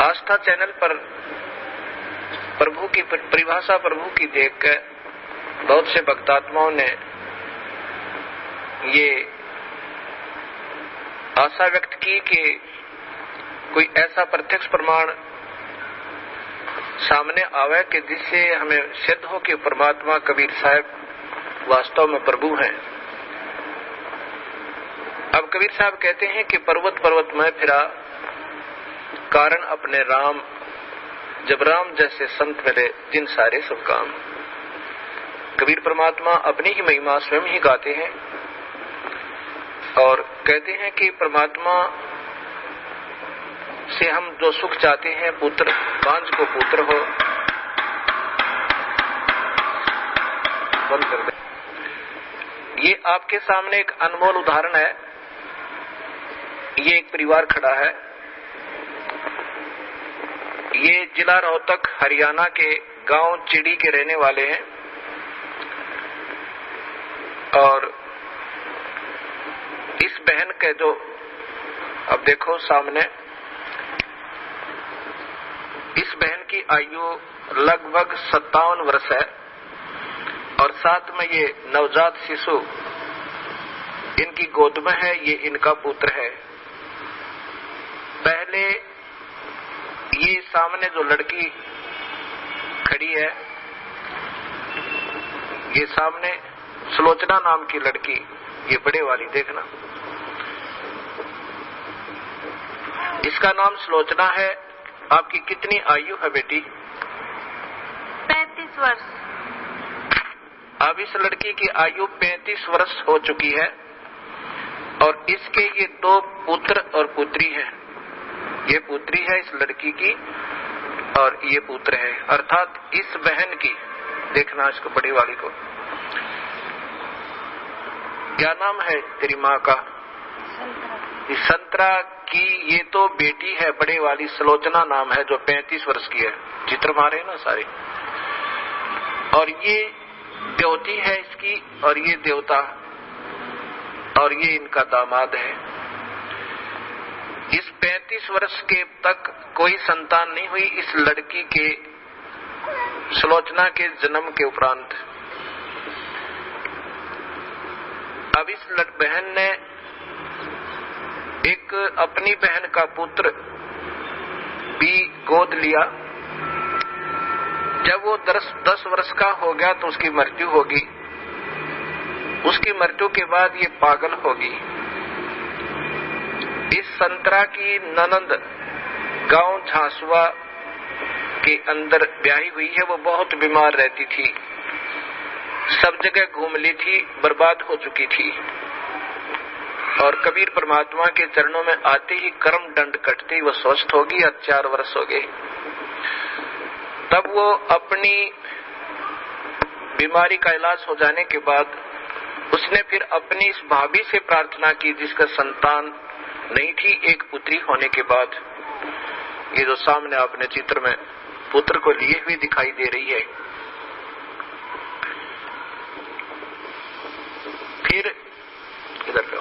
आस्था channel पर प्रभु की परिभाषा प्रभु की देखकर बहुत से भक्तात्माओं ने ये आशा व्यक्त की कि कोई ऐसा प्रत्यक्ष प्रमाण सामने आवे कि जिससे हमें सिद्ध हो कि परमात्मा कबीर साहब वास्तव में प्रभु हैं। अब कबीर साहब कहते हैं कि पर्वत पर्वत में फिरा कारण अपने राम, जब राम जैसे संत मिले जिन सारे सब काम। कबीर परमात्मा अपनी ही महिमा स्वयं ही गाते हैं और कहते हैं कि परमात्मा से हम जो सुख चाहते हैं, पुत्र बांझ को पुत्र हो, बंद कर दे। ये आपके सामने एक अनमोल उदाहरण है। ये एक परिवार खड़ा है। ये जिला रोहतक हरियाणा के गांव चिड़ी के रहने वाले हैं और इस बहन के जो अब देखो सामने, इस बहन की आयु लगभग 57 वर्ष है और साथ में ये नवजात शिशु इनकी गोद में है। ये इनका पुत्र है। पहले ये सामने जो लड़की खड़ी है, ये सामने सुलोचना नाम की लड़की, ये बड़े वाली देखना, इसका नाम सुलोचना है। आपकी कितनी आयु है बेटी? 35 वर्ष। अब इस लड़की की आयु 35 वर्ष हो चुकी है और इसके ये 2 पुत्र और पुत्री हैं। ये पुत्री है इस लड़की की और ये पुत्र है, अर्थात इस बहन की, देखना इसको बड़ी वाली को, क्या नाम है तेरी माँ का? संतरा की ये तो बेटी है, बड़े वाली सुलोचना नाम है, जो 35 वर्ष की है। चित्र मारे ना सारे। और ये देवती है इसकी और ये देवता और ये इनका दामाद है। इस 35 वर्ष के तक कोई संतान नहीं हुई इस लड़की के, सुलोचना के जन्म के उपरांत। अब इस बहन ने एक अपनी बहन का पुत्र भी गोद लिया। जब वो 10 वर्ष का हो गया तो उसकी मृत्यु होगी। उसकी मृत्यु के बाद ये पागल होगी। इस संतरा की ननंद गांव झांसुआ के अंदर ब्याही हुई है। वो बहुत बीमार रहती थी, सब जगह घूम ली थी, बर्बाद हो चुकी थी और कबीर परमात्मा के चरणों में आते ही कर्म दंड कटते ही वो स्वस्थ होगी। 4 वर्ष हो गए। तब वो अपनी बीमारी का इलाज हो जाने के बाद उसने फिर अपनी इस भाभी से प्रार्थना की जिसका संतान नहीं थी, एक पुत्री होने के बाद। ये जो सामने आपने चित्र में पुत्र को लिए हुए दिखाई दे रही है। फिर इधर पे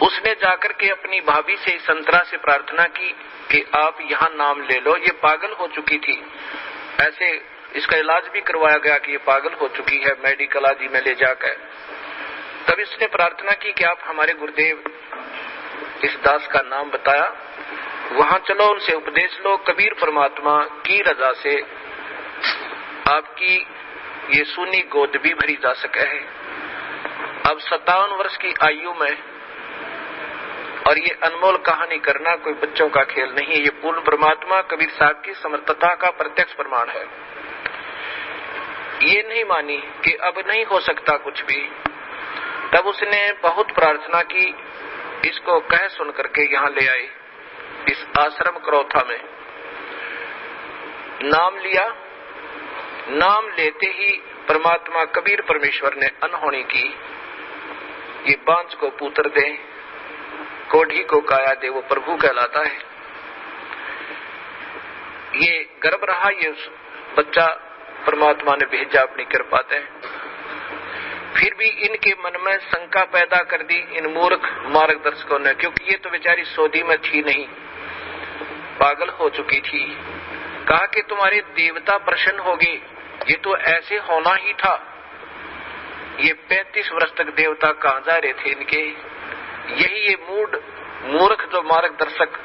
उसने जाकर के अपनी भाभी से संतरा से प्रार्थना की कि आप यहाँ नाम ले लो। ये पागल हो चुकी थी, ऐसे इसका इलाज भी करवाया गया कि ये पागल हो चुकी है, मेडिकल आदि में ले जाकर। तब इसने प्रार्थना की कि आप हमारे गुरुदेव इस दास का नाम बताया, वहां चलो उनसे उपदेश लो। कबीर परमात्मा की रजा से आपकी ये सूनी गोद भी भरी जा सके है। अब 57 वर्ष की आयु में, और ये अनमोल कहानी करना कोई बच्चों का खेल नहीं है। ये पूर्ण परमात्मा कबीर साहब की समर्थता का प्रत्यक्ष प्रमाण है। ये नहीं मानी कि अब नहीं हो सकता कुछ भी। तब उसने बहुत प्रार्थना की, इसको कह सुन करके यहाँ ले आए इस आश्रम करौथा में। नाम लिया। नाम लेते ही परमात्मा कबीर परमेश्वर ने अनहोनी की। ये बांझ को पुत्र दे, कोढ़ी को काया दे, वो प्रभु कहलाता है। ये गर्भ रहा, ये बच्चा परमात्मा ने भेजा अपनी कृपा से। फिर भी इनके मन में शंका पैदा कर दी इन मूर्ख मार्गदर्शकों ने, क्योंकि ये तो बेचारी सौदी में थी नहीं। पागल हो चुकी थी। कहा कि तुम्हारे देवता प्रसन्न हो गए, ये तो ऐसे होना ही था। ये 35 वर्ष तक देवता कहां जा रहे थे इनके? यही ये मूर्ख जो मार्गदर्शक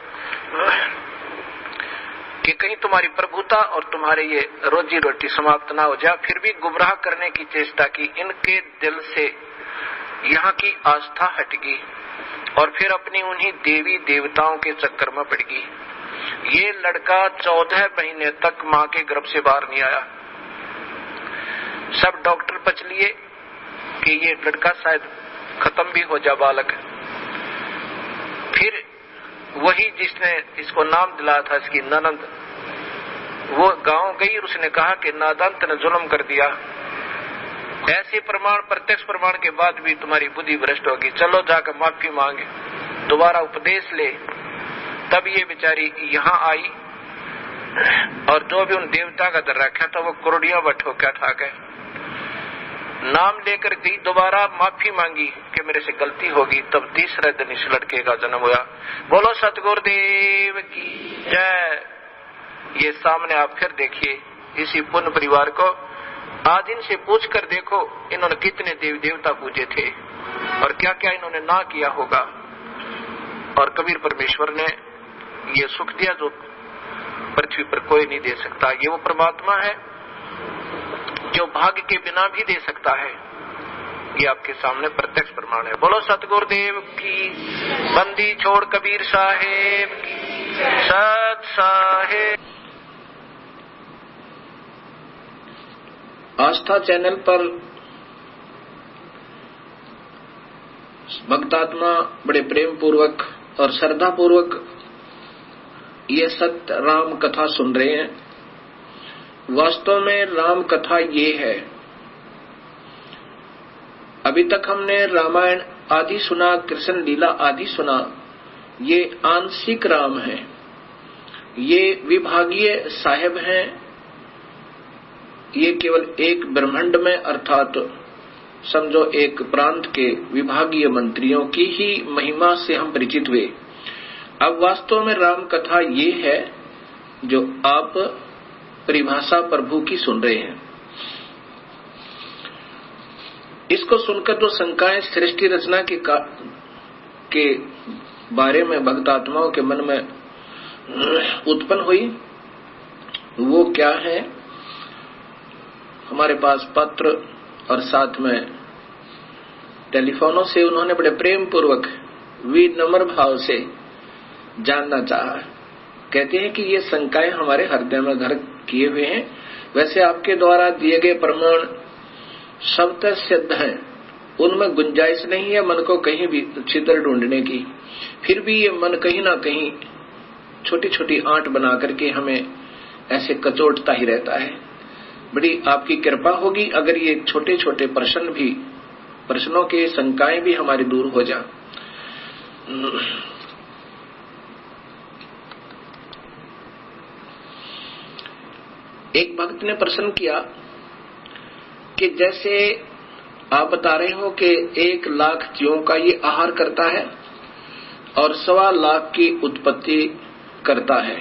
कि कहीं तुम्हारी प्रभुता और तुम्हारे ये रोजी रोटी समाप्त ना हो जाए, फिर भी गुमराह करने की चेष्टा की। इनके दिल से यहाँ की आस्था हट गई और फिर अपनी उन्हीं देवी देवताओं के चक्कर में पड़ गई। ये लड़का 14 महीने तक मां के गर्भ से बाहर नहीं आया। सब डॉक्टर पच लिए कि ये लड़का शायद खत्म भी हो जा बालक। फिर वही जिसने इसको नाम दिलाया था, इसकी ननंद, वो गांव गई और उसने कहा कि नादान ने जुल्म कर दिया। ऐसे प्रमाण, प्रत्यक्ष प्रमाण के बाद भी तुम्हारी बुद्धि भ्रष्ट होगी, चलो जाकर माफी मांगे, दोबारा उपदेश ले। तब ये बेचारी यहाँ आई और जो भी उन देवता का दर रखा था वो करोड़ियां बठो क्या ठा गए। नाम लेकर गई, दोबारा माफी मांगी कि मेरे से गलती होगी। तब तीसरे दिन इस लड़के का जन्म हुआ। बोलो सतगुरुदेव की जय। ये सामने आप फिर देखिए इसी पुण्य परिवार को। आज इनसे पूछ कर देखो इन्होंने कितने देवी देवता पूजे थे और क्या क्या इन्होंने ना किया होगा। और कबीर परमेश्वर ने ये सुख दिया जो पृथ्वी पर कोई नहीं दे सकता। ये वो परमात्मा है जो भाग्य के बिना भी दे सकता है। ये आपके सामने प्रत्यक्ष प्रमाण है। बोलो सतगुरुदेव की। बंदी छोड़ कबीर साहेब की। सत साहेब। आस्था चैनल पर भक्तात्मा बड़े प्रेम पूर्वक और श्रद्धा पूर्वक ये सत्य राम कथा सुन रहे हैं। वास्तव में राम कथा ये है। अभी तक हमने रामायण आदि सुना, कृष्ण लीला आदि सुना। ये आंशिक राम है, ये विभागीय साहेब हैं। ये केवल एक ब्रह्मांड में अर्थात समझो एक प्रांत के विभागीय मंत्रियों की ही महिमा से हम परिचित हुए। अब वास्तव में राम कथा ये है जो आप परिभाषा प्रभु की सुन रहे हैं। इसको सुनकर जो शंकाएं सृष्टि रचना के बारे में भक्त आत्माओं के मन में उत्पन्न हुई, वो क्या है? हमारे पास पत्र और साथ में टेलीफोनों से उन्होंने बड़े प्रेम पूर्वक विनम्र भाव से जानना चाहा। कहते हैं कि ये शंकाएं हमारे हृदय में घर किए हुए हैं। वैसे आपके द्वारा दिए गए प्रमाण शब्द सिद्ध हैं, उनमें गुंजाइश नहीं है मन को कहीं भी छिद्र ढूंढने की। फिर भी ये मन कहीं ना कहीं छोटी छोटी आंट बना करके हमें ऐसे कचोटता ही रहता है। बड़ी आपकी कृपा होगी अगर ये छोटे छोटे प्रश्नों के शंकाएं भी हमारी दूर हो जाए। एक भक्त ने प्रश्न किया कि जैसे आप बता रहे हो कि 1 लाख जीवों का ये आहार करता है और 1.25 लाख की उत्पत्ति करता है,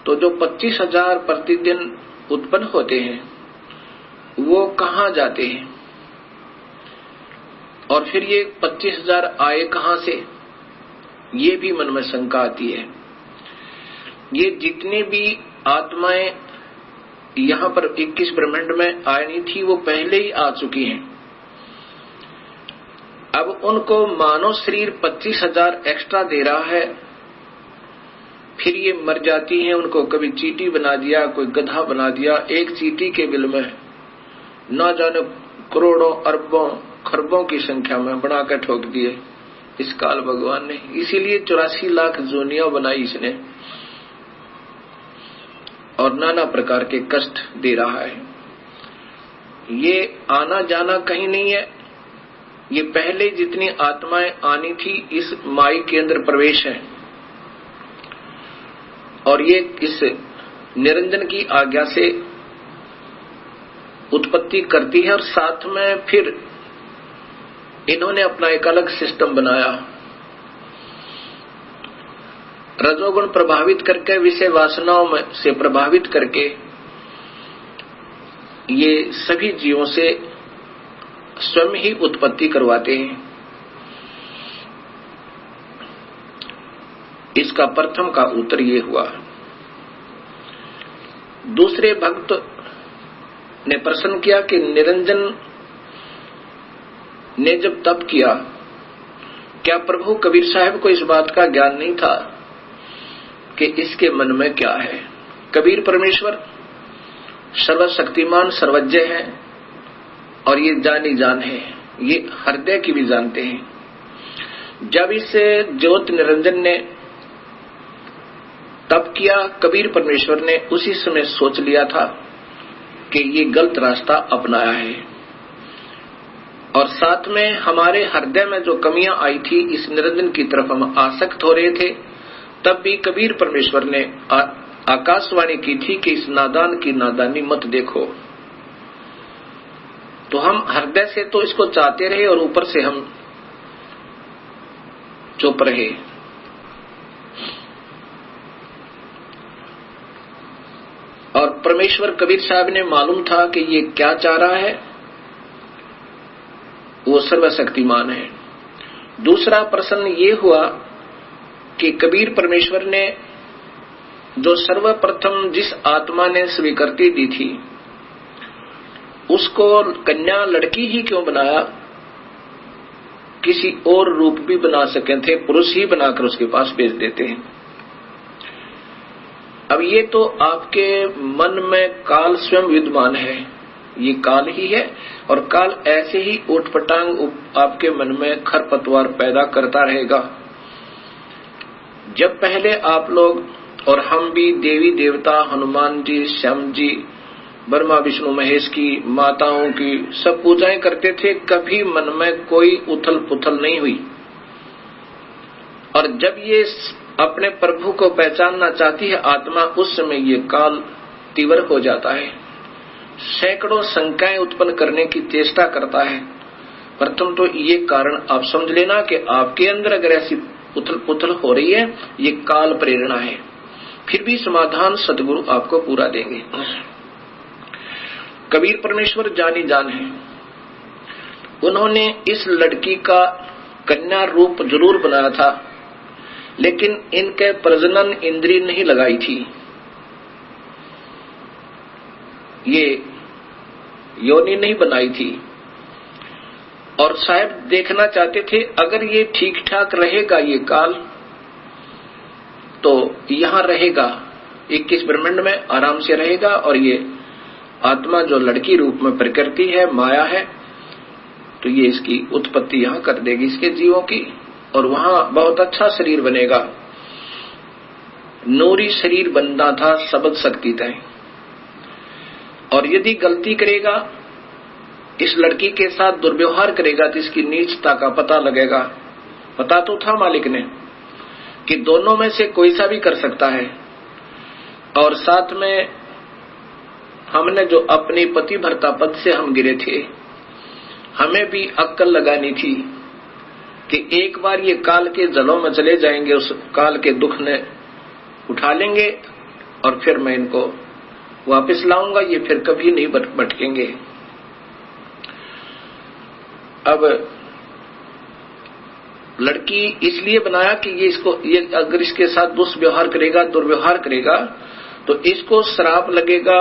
तो जो 25,000 प्रतिदिन उत्पन्न होते हैं वो कहाँ जाते हैं? और फिर ये 25,000 आए कहाँ से? ये भी मन में शंका आती है। ये जितनी भी आत्माएं यहाँ पर 21 ब्रह्मांड में आनी थी वो पहले ही आ चुकी हैं। अब उनको मानव शरीर 25,000 एक्स्ट्रा दे रहा है, फिर ये मर जाती हैं। उनको कभी चींटी बना दिया, कोई गधा बना दिया। एक चींटी के बिल में न जाने करोड़ों अरबों खरबों की संख्या में बनाकर ठोक दिए इस काल भगवान ने। इसीलिए 84 लाख जोनियां बनाई इसने और नाना प्रकार के कष्ट दे रहा है। ये आना जाना कहीं नहीं है, ये पहले जितनी आत्माएं आनी थी इस माई के अंदर प्रवेश है और ये इस निरंजन की आज्ञा से उत्पत्ति करती है। और साथ में फिर इन्होंने अपना एक अलग सिस्टम बनाया। रजोगुण प्रभावित करके, विषय वासनाओं में से प्रभावित करके ये सभी जीवों से स्वयं ही उत्पत्ति करवाते हैं। इसका प्रथम का उत्तर ये हुआ। दूसरे भक्त ने प्रश्न किया कि निरंजन ने जब तप किया, क्या प्रभु कबीर साहब को इस बात का ज्ञान नहीं था कि इसके मन में क्या है? कबीर परमेश्वर सर्वशक्तिमान सर्वज्ञ है और ये जानी जान है, ये हृदय की भी जानते हैं। जब इस ज्योत निरंजन ने तप किया, कबीर परमेश्वर ने उसी समय सोच लिया था कि ये गलत रास्ता अपनाया है, और साथ में हमारे हृदय में जो कमियां आई थी, इस निरंजन की तरफ हम आसक्त हो रहे थे, तब भी कबीर परमेश्वर ने आकाशवाणी की थी कि इस नादान की नादानी मत देखो। तो हम हृदय से तो इसको चाहते रहे और ऊपर से हम चुप रहे। और परमेश्वर कबीर साहब ने मालूम था कि ये क्या चाह रहा है, वो सर्वशक्तिमान है। दूसरा प्रश्न ये हुआ कि कबीर परमेश्वर ने जो सर्वप्रथम जिस आत्मा ने स्वीकृति दी थी, उसको कन्या लड़की ही क्यों बनाया? किसी और रूप भी बना सके थे, पुरुष ही बनाकर उसके पास भेज देते हैं। अब ये तो आपके मन में काल स्वयं विद्यमान है, ये काल ही है, और काल ऐसे ही उठपटांग आपके मन में खरपतवार पैदा करता रहेगा। जब पहले आप लोग और हम भी देवी देवता, हनुमान जी, श्याम जी, ब्रह्मा विष्णु महेश की, माताओं की सब पूजाएं करते थे, कभी मन में कोई उथल पुथल नहीं हुई। और जब ये अपने प्रभु को पहचानना चाहती है आत्मा, उस समय ये काल तीव्र हो जाता है, सैकड़ों शंकाएं उत्पन्न करने की चेष्टा करता है। प्रथम तो ये कारण आप समझ लेना कि आपके अंदर अगर ऐसी उथल पुथल हो रही है, ये काल प्रेरणा है। फिर भी समाधान सदगुरु आपको पूरा देंगे। कबीर परमेश्वर जानी जान है, उन्होंने इस लड़की का कन्या रूप जरूर बनाया था, लेकिन इनके प्रजनन इंद्रिय नहीं लगाई थी। ये योनि नहीं बनाई थी, और साहब देखना चाहते थे अगर ये ठीक ठाक रहेगा ये काल, तो यहां रहेगा 21 ब्रह्मांड में आराम से रहेगा, और ये आत्मा जो लड़की रूप में प्रकृति है, माया है, तो ये इसकी उत्पत्ति यहां कर देगी इसके जीवों की, और वहां बहुत अच्छा शरीर बनेगा। नूरी शरीर बनना था सबद शक्ति तय। और यदि गलती करेगा, इस लड़की के साथ दुर्व्यवहार करेगा, तो इसकी नीचता का पता लगेगा। पता तो था मालिक ने कि दोनों में से कोई सा भी कर सकता है, और साथ में हमने जो अपनी पतिव्रता पद से हम गिरे थे, हमें भी अक्ल लगानी थी कि एक बार ये काल के जलों में चले जाएंगे, उस काल के दुख ने उठा लेंगे, और फिर मैं इनको वापस लाऊंगा, ये फिर कभी नहीं भटकेंगे। अब लड़की इसलिए बनाया कि ये अगर इसके साथ दुष्व्यवहार करेगा, दुर्व्यवहार करेगा, तो इसको श्राप लगेगा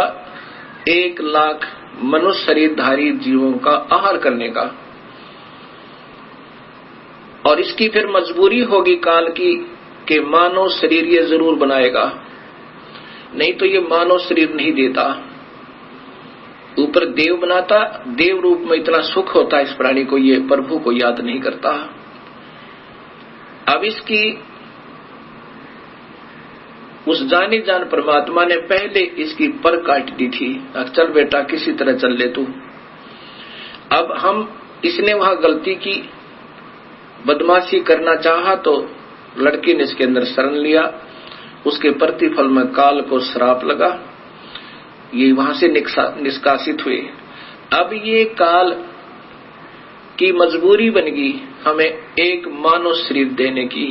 1 लाख मनुष्य शरीरधारी जीवों का आहार करने का, और इसकी फिर मजबूरी होगी काल की कि मानव शरीर ये जरूर बनाएगा, नहीं तो ये मानव शरीर नहीं देता। ऊपर देव बनाता, देव रूप में इतना सुख होता इस प्राणी को, ये प्रभु को याद नहीं करता। अब इसकी उस जानी जान परमात्मा ने पहले इसकी पर काट दी थी, चल बेटा किसी तरह चल ले तू। अब हम इसने वहां गलती की, बदमाशी करना चाहा, तो लड़की ने इसके अंदर शरण लिया, उसके प्रतिफल में काल को श्राप लगा, ये वहां से निष्कासित हुए। अब ये काल की मजबूरी बन गई हमें एक मानव शरीर देने की,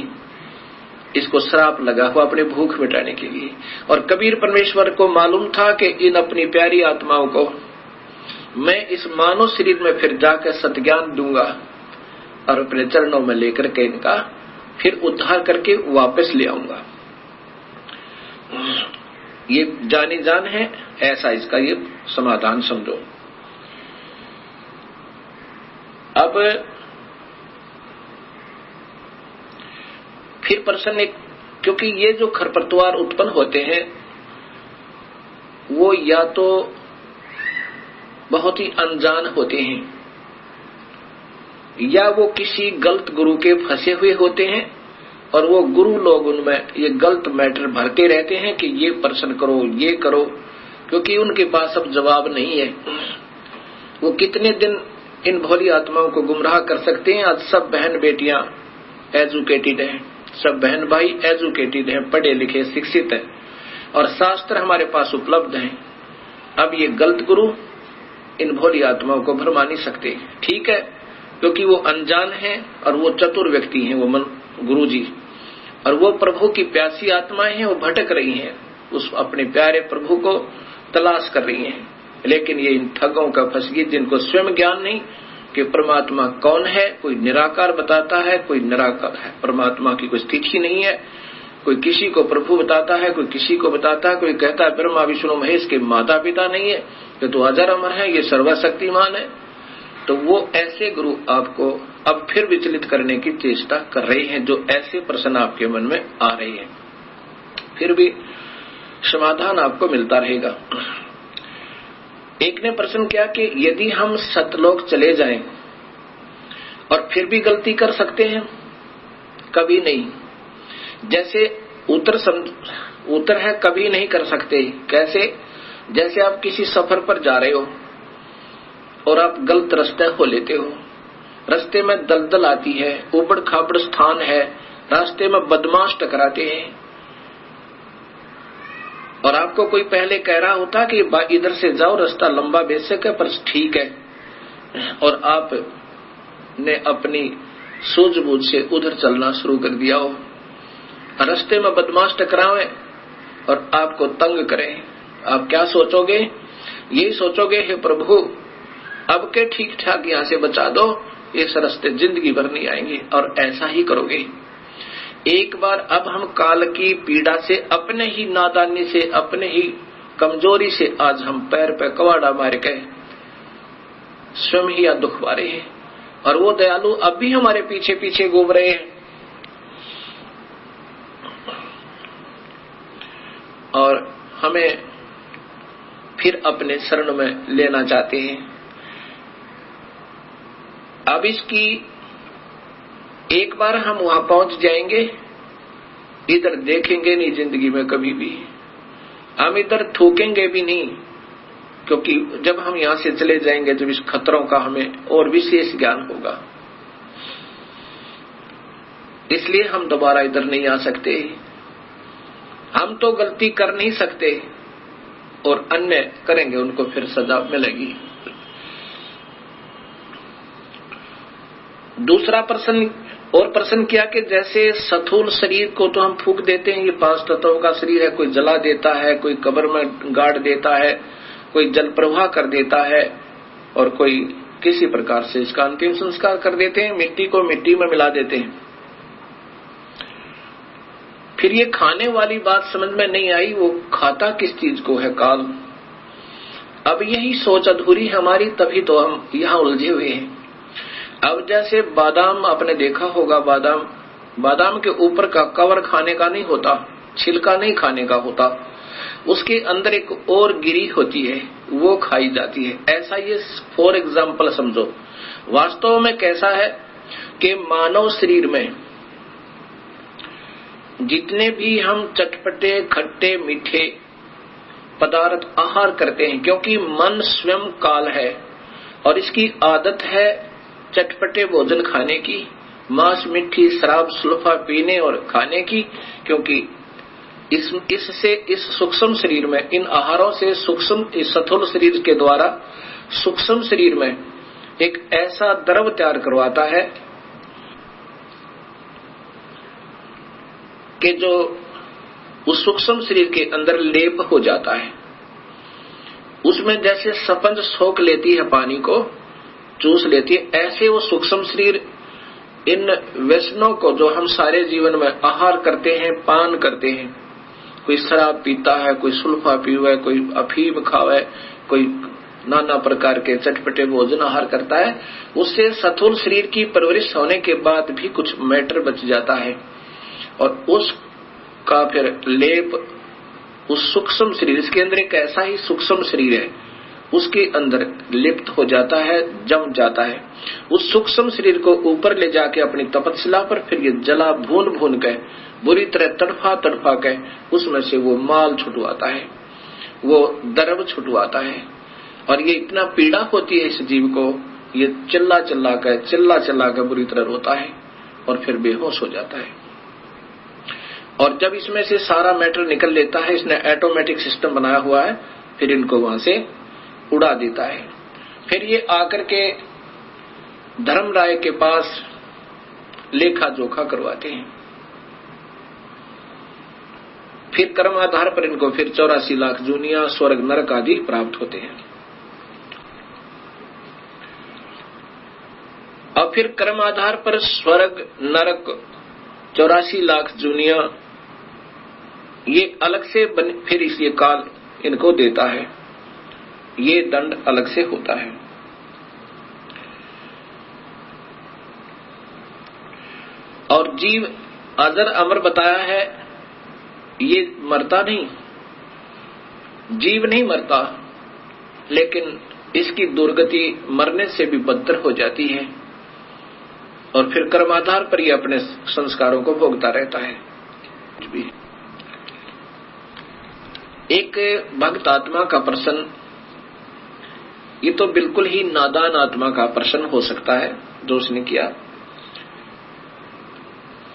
इसको श्राप लगा हुआ अपने भूख मिटाने के लिए। और कबीर परमेश्वर को मालूम था कि इन अपनी प्यारी आत्माओं को मैं इस मानव शरीर में फिर जाकर सत्ज्ञान दूंगा और अपने चरणों में लेकर के इनका फिर उद्धार करके वापस ले आऊंगा। ये जानी जान है, ऐसा इसका ये समाधान समझो। अब फिर प्रश्न एक, क्योंकि ये जो खरपतवार उत्पन्न होते हैं वो या तो बहुत ही अनजान होते हैं या वो किसी गलत गुरु के फंसे हुए होते हैं और वो गुरु लोग उनमें ये गलत मैटर भरते रहते हैं कि ये प्रश्न करो, ये करो, क्योंकि उनके पास अब जवाब नहीं है। वो कितने दिन इन भोली आत्माओं को गुमराह कर सकते हैं। आज सब बहन बेटियां एजुकेटेड हैं, सब बहन भाई एजुकेटेड हैं, पढ़े लिखे शिक्षित हैं और शास्त्र हमारे पास उपलब्ध हैं। अब ये गलत गुरु इन भोली आत्माओं को भरमा नहीं सकते। ठीक है, क्योंकि वो अनजान हैं और वो चतुर व्यक्ति हैं, वो गुरु जी, और वो प्रभु की प्यासी आत्माएं हैं, वो भटक रही हैं, उस अपने प्यारे प्रभु को तलाश कर रही हैं। लेकिन ये इन ठगों का फंस गई जिनको स्वयं ज्ञान नहीं कि परमात्मा कौन है। कोई निराकार बताता है, कोई निराकार है, परमात्मा की कोई स्थिति नहीं है। कोई किसी को प्रभु बताता है, कोई किसी को बताता है, कोई कहता है ब्रह्मा विष्णु महेश के माता पिता नहीं है, ये तो अजर अमर है, ये सर्वशक्तिमान है। तो वो ऐसे गुरु आपको अब फिर विचलित करने की चेष्टा कर रहे हैं, जो ऐसे प्रश्न आपके मन में आ रहे हैं। फिर भी समाधान आपको मिलता रहेगा। एक ने प्रश्न किया कि यदि हम सतलोक चले जाएं और फिर भी गलती कर सकते हैं? कभी नहीं। जैसे उत्तर है कभी नहीं कर सकते। कैसे? जैसे आप किसी सफर पर जा रहे हो और आप गलत रास्ते हो लेते हो, रास्ते में दलदल आती है, ऊबड़ खाबड़ स्थान है, रास्ते में बदमाश टकराते हैं और आपको कोई पहले कह रहा होता कि इधर से जाओ, रास्ता लंबा बेशक है पर ठीक है, और आप ने अपनी सूझबूझ से उधर चलना शुरू कर दिया हो। रास्ते में बदमाश टकरावे और आपको तंग करें, आप क्या सोचोगे? यही सोचोगे हे प्रभु अब के ठीक ठाक यहाँ से बचा दो, इस रास्ते जिंदगी भर नहीं आएंगे, और ऐसा ही करोगे। एक बार अब हम काल की पीड़ा से, अपने ही नादानी से, अपने ही कमजोरी से आज हम पैर पे कवाड़ा मार के स्वयं ही दुख पा रहे हैं, और वो दयालु अब भी हमारे पीछे पीछे घूम रहे हैं और हमें फिर अपने शरण में लेना चाहते हैं। अब इसकी एक बार हम वहां पहुंच जाएंगे, इधर देखेंगे नहीं जिंदगी में कभी भी, हम इधर थूकेंगे भी नहीं, क्योंकि जब हम यहां से चले जाएंगे तो इस खतरों का हमें और विशेष ज्ञान होगा। इसलिए हम दोबारा इधर नहीं आ सकते। हम तो गलती कर नहीं सकते और अन्य करेंगे, उनको फिर सजा मिलेगी। दूसरा प्रश्न और प्रश्न किया कि जैसे स्थूल शरीर को तो हम फूंक देते हैं, ये 5 तत्वों का शरीर है, कोई जला देता है, कोई कब्र में गाड़ देता है, कोई जल प्रवाह कर देता है, और कोई किसी प्रकार से इसका अंतिम संस्कार कर देते हैं, मिट्टी को मिट्टी में मिला देते हैं। फिर ये खाने वाली बात समझ में नहीं आई, वो खाता किस चीज को है काल। अब यही सोच अधूरी हमारी, तभी तो हम यहाँ उलझे हुए हैं। अब जैसे बादाम आपने देखा होगा, बादाम के ऊपर का कवर खाने का नहीं होता, छिलका नहीं खाने का होता, उसके अंदर एक और गिरी होती है, वो खाई जाती है। ऐसा ये फॉर एग्जाम्पल समझो। वास्तव में कैसा है कि मानव शरीर में जितने भी हम चटपटे खट्टे मीठे पदार्थ आहार करते हैं, क्योंकि मन स्वयं काल है और इसकी आदत है चटपटे भोजन खाने की, मांस मिट्टी शराब सुल्फा पीने और खाने की, क्योंकि इससे इस सूक्ष्म शरीर में, इन आहारों से सूक्ष्म, इस स्थूल शरीर के द्वारा सूक्ष्म शरीर में एक ऐसा द्रव तैयार करवाता है कि जो उस सूक्ष्म शरीर के अंदर लेप हो जाता है, उसमें जैसे स्पंज सोख लेती है, पानी को चूस लेती है, ऐसे वो सूक्ष्म शरीर इन व्यसनों को जो हम सारे जीवन में आहार करते हैं, पान करते हैं, कोई शराब पीता है, कोई सुल्फा पीवे, कोई अफीम खावे, कोई नाना प्रकार के चटपटे भोजन आहार करता है, उससे स्थूल शरीर की परवरिश होने के बाद भी कुछ मैटर बच जाता है और उसका फिर लेप उस सूक्ष्म शरीर, इसके अंदर एक ऐसा ही सूक्ष्म शरीर है, उसके अंदर लिप्त हो जाता है, जम जाता है। उस सूक्ष्म शरीर को ऊपर ले जाके अपनी तपस्या पर फिर ये जला भून भून के बुरी तरह तड़फा तड़फा के उसमें से वो माल छुटवाता है, वो द्रव छुटवाता है। और ये इतना पीड़ा होती है इस जीव को, ये चिल्ला चिल्ला कर बुरी तरह रोता है और फिर बेहोश हो जाता है। और जब इसमें से सारा मैटर निकल लेता है, इसने ऑटोमेटिक सिस्टम बनाया हुआ है, फिर इनको वहां से उड़ा देता है। फिर ये आकर के धर्मराय के पास लेखा जोखा करवाते हैं। फिर कर्म आधार पर इनको फिर 84 लाख जूनिया, स्वर्ग, नरक आदि प्राप्त होते हैं। और फिर कर्म आधार पर स्वर्ग, नरक, 84 लाख जूनिया, ये अलग से फिर इसी काल इनको देता है, ये दंड अलग से होता है। और जीव अजर अमर बताया है, ये मरता नहीं, जीव नहीं मरता, लेकिन इसकी दुर्गति मरने से भी बदतर हो जाती है और फिर कर्माधार पर ये अपने संस्कारों को भोगता रहता है। एक भक्त आत्मा का प्रश्न, ये तो बिल्कुल ही नादान आत्मा का प्रश्न हो सकता है जो उसने किया।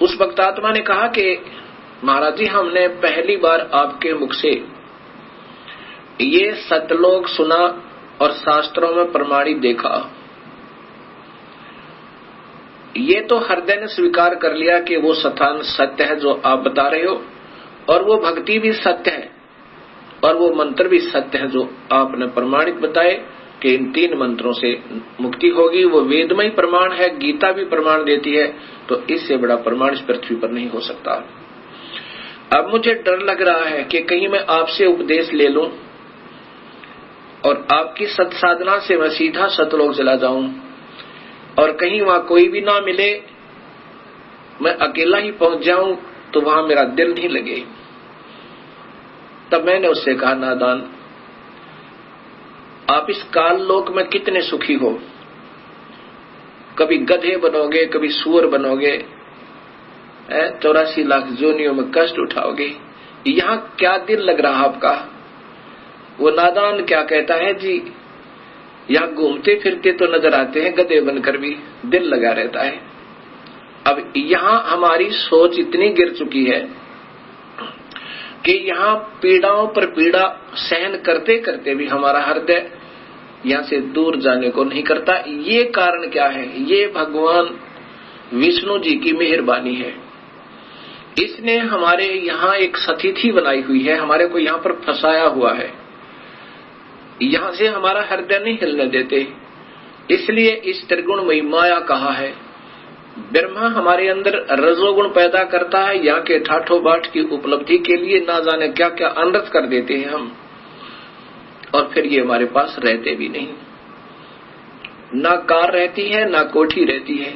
उस भक्त आत्मा ने कहा कि महाराज जी, हमने पहली बार आपके मुख से ये सतलोक सुना और शास्त्रों में प्रमाणित देखा। ये तो हृदय ने स्वीकार कर लिया कि वो स्थान सत्य है जो आप बता रहे हो, और वो भक्ति भी सत्य है और वो मंत्र भी सत्य है जो आपने प्रमाणित बताए कि इन 3 मंत्रों से मुक्ति होगी। वो वेदमय प्रमाण है, गीता भी प्रमाण देती है, तो इससे बड़ा प्रमाण इस पृथ्वी पर नहीं हो सकता। अब मुझे डर लग रहा है कि कहीं मैं आपसे उपदेश ले लूं और आपकी सत्साधना से मैं सीधा सतलोक चला जाऊं और कहीं वहां कोई भी ना मिले, मैं अकेला ही पहुंच जाऊं तो वहां मेरा दिल नहीं लगे। तब मैंने उससे कहा, नादान, आप इस काल लोक में कितने सुखी हो, कभी गधे बनोगे, कभी सुअर बनोगे, 84 लाख जोनियों में कष्ट उठाओगे, यहां क्या दिल लग रहा आपका? वो नादान क्या कहता है जी, यहां घूमते फिरते तो नजर आते हैं गधे बनकर भी, दिल लगा रहता है। अब यहां हमारी सोच इतनी गिर चुकी है कि यहां पीड़ाओं पर पीड़ा सहन करते करते भी हमारा हृदय यहां से दूर जाने को नहीं करता। ये कारण क्या है? ये भगवान विष्णु जी की मेहरबानी है। इसने हमारे यहाँ एक सतिथि बनाई हुई है, हमारे को यहाँ पर फंसाया हुआ है, यहाँ से हमारा हृदय नहीं हिलने देते। इसलिए इस त्रिगुणमयी माया कहा है। ब्रह्मा हमारे अंदर रजोगुण पैदा करता है, यहाँ के ठाठो बाट की उपलब्धि के लिए ना जाने क्या क्या अनर्थ कर देते हैं हम, और फिर ये हमारे पास रहते भी नहीं। ना कार रहती है, ना कोठी रहती है,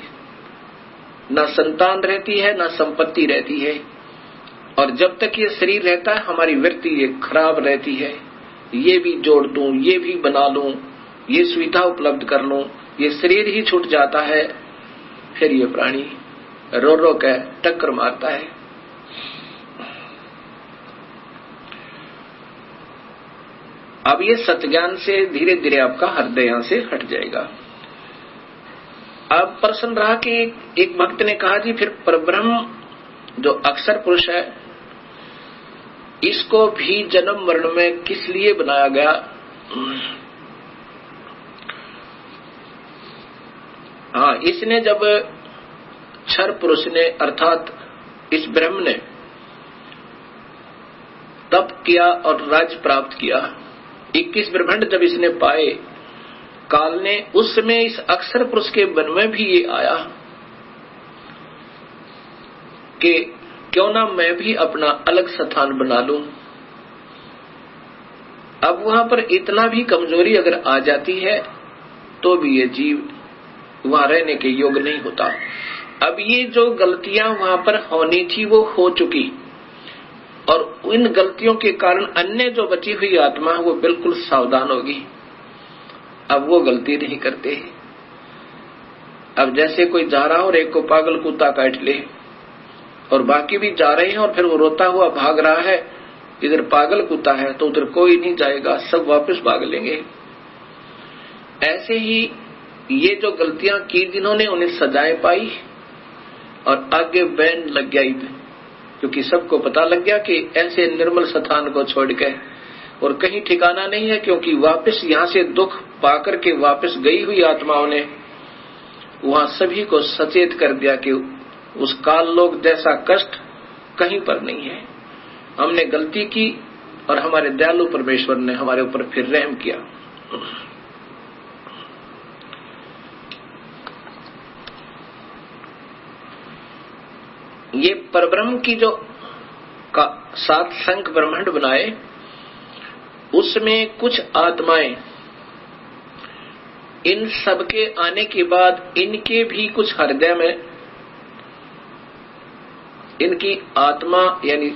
ना संतान रहती है, ना संपत्ति रहती है, और जब तक ये शरीर रहता है हमारी वृत्ति ये खराब रहती है। ये भी जोड़ दूं, ये भी बना लूं, ये सुविधा उपलब्ध कर लूं, ये शरीर ही छूट जाता है, फिर ये प्राणी रो रो के टक्कर मारता है। अब ये सत्ज्ञान से धीरे धीरे आपका हृदय यहां से हट जाएगा। अब प्रश्न रहा कि एक भक्त ने कहा, जी फिर परब्रह्म जो अक्षर पुरुष है, इसको भी जन्म मरण में किस लिए बनाया गया? हाँ, इसने जब क्षर पुरुष ने अर्थात इस ब्रह्म ने किया और राज्य प्राप्त किया। 21 ब्रह्मांड जब इसने पाए, काल ने उस समय इस अक्षर पुरुष के मन में भी ये आया कि क्यों ना मैं भी अपना अलग स्थान बना लूं। अब वहां पर इतना भी कमजोरी अगर आ जाती है तो भी ये जीव वहां रहने के योग्य नहीं होता। अब ये जो गलतियां वहां पर होनी थी वो हो चुकी, और इन गलतियों के कारण अन्य जो बची हुई आत्मा है वो बिल्कुल सावधान होगी। अब वो गलती नहीं करते। अब जैसे कोई जा रहा हो और एक को पागल कुत्ता काट ले और बाकी भी जा रहे हैं और फिर वो रोता हुआ भाग रहा है, इधर पागल कुत्ता है तो उधर कोई नहीं जाएगा, सब वापस भाग लेंगे। ऐसे ही ये जो गलतियां की जिन्होंने उन्हें सजाएं पाई और आगे बैन लग गया, क्योंकि सबको पता लग गया कि ऐसे निर्मल स्थान को छोड़ के और कहीं ठिकाना नहीं है, क्योंकि वापस यहाँ से दुख पाकर के वापस गई हुई आत्माओं ने वहां सभी को सचेत कर दिया कि उस काल लोक जैसा कष्ट कहीं पर नहीं है। हमने गलती की और हमारे दयालु परमेश्वर ने हमारे ऊपर फिर रहम किया। ये परब्रह्म की जो 7 संख ब्रह्मांड बनाए, उसमें कुछ आत्माएं, इन सबके आने के बाद इनके भी कुछ हृदय में इनकी आत्मा, यानी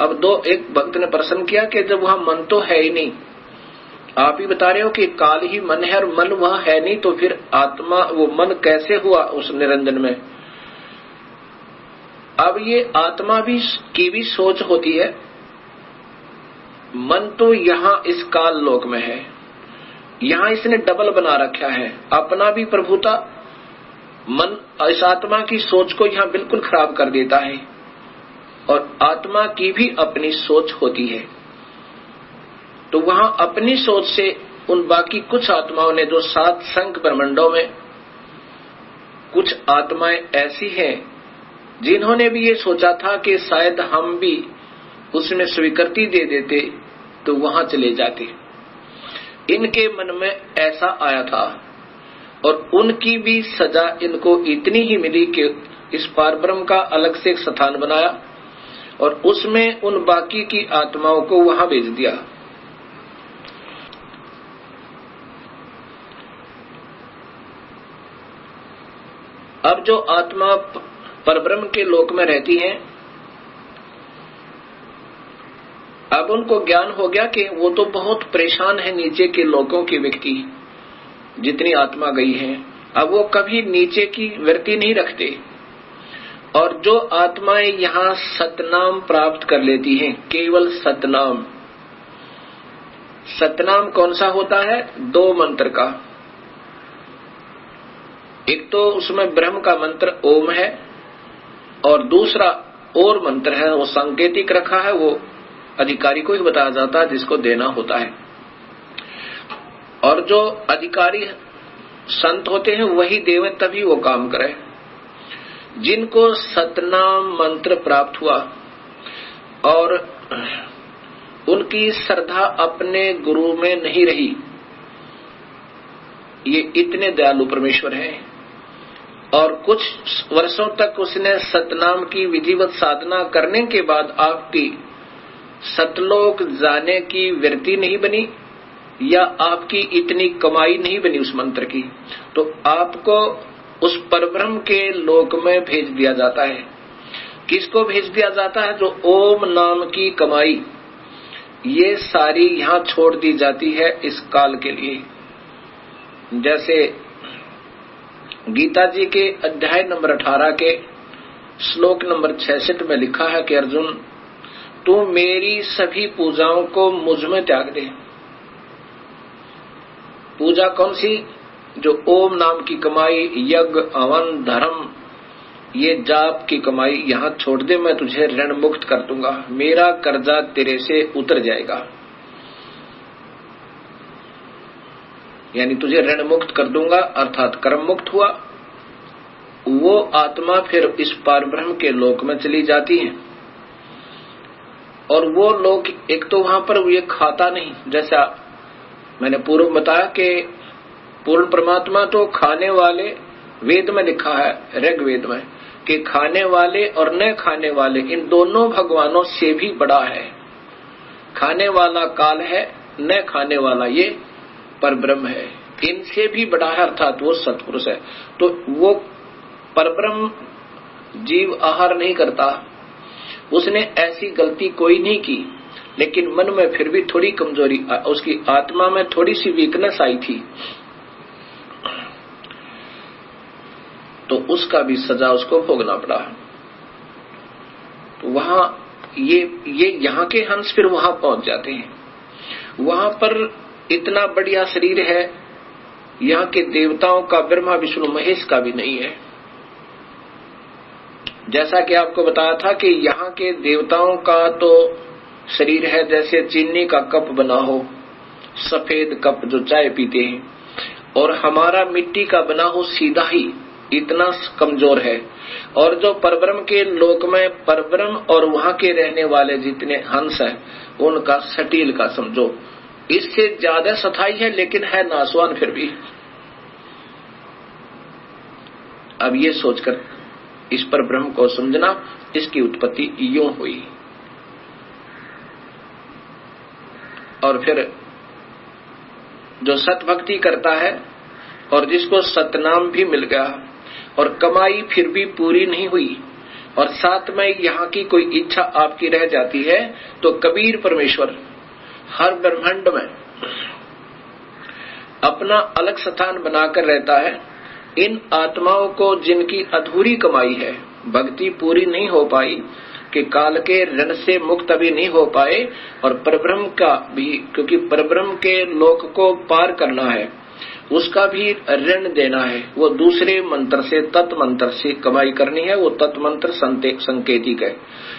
अब एक भक्त ने प्रश्न किया कि जब वहां मन तो है ही नहीं, आप ही बता रहे हो कि काल ही मन है और मन वहां है नहीं, तो फिर आत्मा वो मन कैसे हुआ उस निरंजन में। अब ये आत्मा की भी सोच होती है। मन तो यहाँ इस काल लोक में है, यहाँ इसने डबल बना रखा है, अपना भी प्रभुता। मन इस आत्मा की सोच को यहाँ बिल्कुल खराब कर देता है, और आत्मा की भी अपनी सोच होती है। तो वहां अपनी सोच से उन बाकी कुछ आत्माओं ने, जो 7 संख ब्रह्मांडों में कुछ आत्माएं ऐसी हैं जिन्होंने भी ये सोचा था कि शायद हम भी उसमें स्वीकृति दे देते तो वहां चले जाते। इनके मन में ऐसा आया था, और उनकी भी सजा इनको इतनी ही मिली कि इस पारब्रह्म का अलग से एक स्थान बनाया और उसमें उन बाकी की आत्माओं को वहां भेज दिया। अब जो आत्मा परब्रह्म के लोक में रहती हैं, अब उनको ज्ञान हो गया कि वो तो बहुत परेशान है नीचे के लोगों के व्यक्ति, जितनी आत्मा गई है। अब वो कभी नीचे की वृत्ति नहीं रखते, और जो आत्माएं यहाँ सतनाम प्राप्त कर लेती हैं, केवल सतनाम। सतनाम कौन सा होता है? 2 मंत्र का। एक तो उसमें ब्रह्म का मंत्र ओम है, और दूसरा और मंत्र है, वो सांकेतिक रखा है, वो अधिकारी को ही बताया जाता है जिसको देना होता है। और जो अधिकारी संत होते हैं वही देवें, तभी वो काम करे। जिनको सतनाम मंत्र प्राप्त हुआ और उनकी श्रद्धा अपने गुरु में नहीं रही, ये इतने दयालु परमेश्वर हैं। और कुछ वर्षों तक उसने सतनाम की विधिवत साधना करने के बाद आपकी सतलोक जाने की वृत्ति नहीं बनी, या आपकी इतनी कमाई नहीं बनी उस मंत्र की, तो आपको उस परब्रह्म के लोक में भेज दिया जाता है। किसको भेज दिया जाता है? जो ओम नाम की कमाई, ये सारी यहाँ छोड़ दी जाती है इस काल के लिए। जैसे गीता जी के अध्याय नंबर 18 के श्लोक नंबर 66 में लिखा है कि अर्जुन, तू मेरी सभी पूजाओं को मुझ में त्याग दे। पूजा कौन सी? जो ओम नाम की कमाई, यज्ञ, हवन, धर्म, ये जाप की कमाई यहाँ छोड़ दे, मैं तुझे ऋण मुक्त कर दूंगा, मेरा कर्जा तेरे से उतर जाएगा, यानी तुझे ऋण मुक्त कर दूंगा, अर्थात कर्म मुक्त हुआ। वो आत्मा फिर इस पारब्रह्म के लोक में चली जाती है। और वो लोग एक तो वहां पर ये खाता नहीं, जैसा मैंने पूर्व बताया कि पूर्ण परमात्मा तो खाने वाले, वेद में लिखा है ऋग्वेद में कि खाने वाले और न खाने वाले इन दोनों भगवानों से भी बड़ा है। खाने वाला काल है, न खाने वाला ये परब्रह्म है, इनसे भी बड़ा है, अर्थात वो सत्पुरुष है। तो वो परब्रह्म जीव आहार नहीं करता, उसने ऐसी गलती कोई नहीं की, लेकिन मन में फिर भी थोड़ी कमजोरी, उसकी आत्मा में थोड़ी सी वीकनेस आई थी, तो उसका भी सजा उसको भोगना पड़ा। तो वहां ये यहाँ के हंस फिर वहां पहुंच जाते हैं। वहां पर इतना बढ़िया शरीर है, यहाँ के देवताओं का, ब्रह्मा विष्णु महेश का भी नहीं है। जैसा कि आपको बताया था कि यहाँ के देवताओं का तो शरीर है जैसे चीनी का कप बना हो, सफेद कप जो चाय पीते हैं, और हमारा मिट्टी का बना हो सीधा ही, इतना कमजोर है। और जो परब्रह्म के लोक में परब्रह्म और वहां के रहने वाले जितने हंस हैं, उनका सटील का समझो, इससे ज्यादा सथाई है, लेकिन है नासवान फिर भी। अब ये सोचकर इस पर ब्रह्म को समझना, इसकी उत्पत्ति यूं हुई। और फिर जो सत भक्ति करता है और जिसको सतनाम भी मिल गया और कमाई फिर भी पूरी नहीं हुई, और साथ में यहाँ की कोई इच्छा आपकी रह जाती है, तो कबीर परमेश्वर हर ब्रह्मांड में अपना अलग स्थान बनाकर रहता है। इन आत्माओं को जिनकी अधूरी कमाई है, भक्ति पूरी नहीं हो पाई, कि काल के ऋण से मुक्त अभी नहीं हो पाए, और परब्रह्म का भी, क्योंकि परब्रह्म के लोक को पार करना है, उसका भी ऋण देना है, वो दूसरे मंत्र से, तत्मंत्र से कमाई करनी है, वो तत्मंत्र संकेतिक है।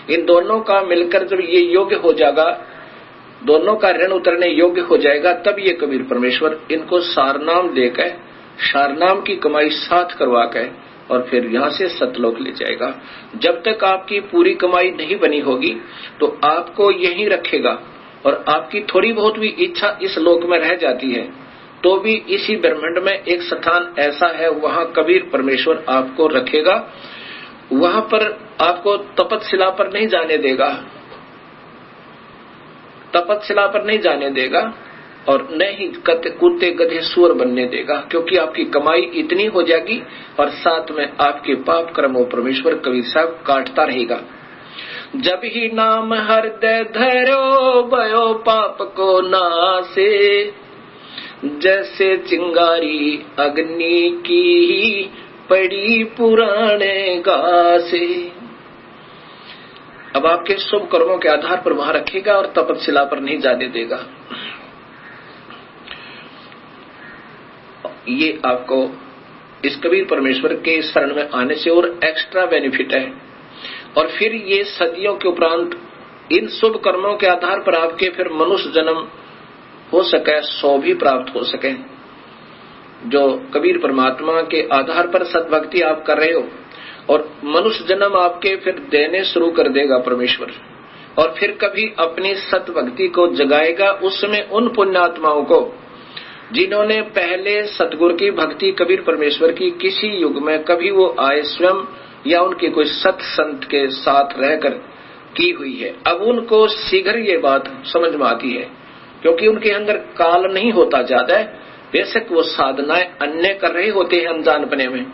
इन दोनों का मिलकर जब ये योग्य हो जाएगा, दोनों का ऋण उतरने योग्य हो जाएगा, तब ये कबीर परमेश्वर इनको सारनाम देकर, सारनाम की कमाई साथ करवा कर, और फिर यहाँ से सतलोक ले जाएगा। जब तक आपकी पूरी कमाई नहीं बनी होगी, तो आपको यहीं रखेगा, और आपकी थोड़ी बहुत भी इच्छा इस लोक में रह जाती है, तो भी इसी ब्रह्मांड में एक स्थान ऐसा है, वहां कबीर परमेश्वर आपको रखेगा। वहां पर आपको तपतशिला पर नहीं जाने देगा, तपतशिला पर नहीं जाने देगा, और न ही कुत्ते गधे सुअर बनने देगा, क्योंकि आपकी कमाई इतनी हो जाएगी, और साथ में आपके पाप कर्मों परमेश्वर कबीर साहब काटता रहेगा। जब ही नाम हृदय धरो, भयो पाप को नासे, जैसे चिंगारी अग्नि की पड़ी पुराने गासे। अब आपके शुभ कर्मों के आधार पर वहां रखेगा और तपतशिला पर नहीं जाने देगा। ये आपको इस कबीर परमेश्वर के शरण में आने से और एक्स्ट्रा बेनिफिट है। और फिर ये सदियों के उपरांत इन शुभ कर्मों के आधार पर आपके फिर मनुष्य जन्म हो सके, 100 भी प्राप्त हो सके। जो कबीर परमात्मा के आधार पर सतभक्ति आप कर रहे हो, और मनुष्य जन्म आपके फिर देने शुरू कर देगा परमेश्वर, और फिर कभी अपनी सतभक्ति को जगाएगा। उसमें उन पुण्यात्माओं को जिन्होंने पहले सतगुरु की भक्ति कबीर परमेश्वर की किसी युग में कभी वो आए स्वयं या उनके कोई सत संत के साथ रहकर की हुई है, अब उनको शीघ्र ये बात समझ में आती है, क्योंकि उनके अंदर काल नहीं होता ज्यादा है। बेशक वो साधनाएं अन्य कर रहे होते हैं अनजानपने में,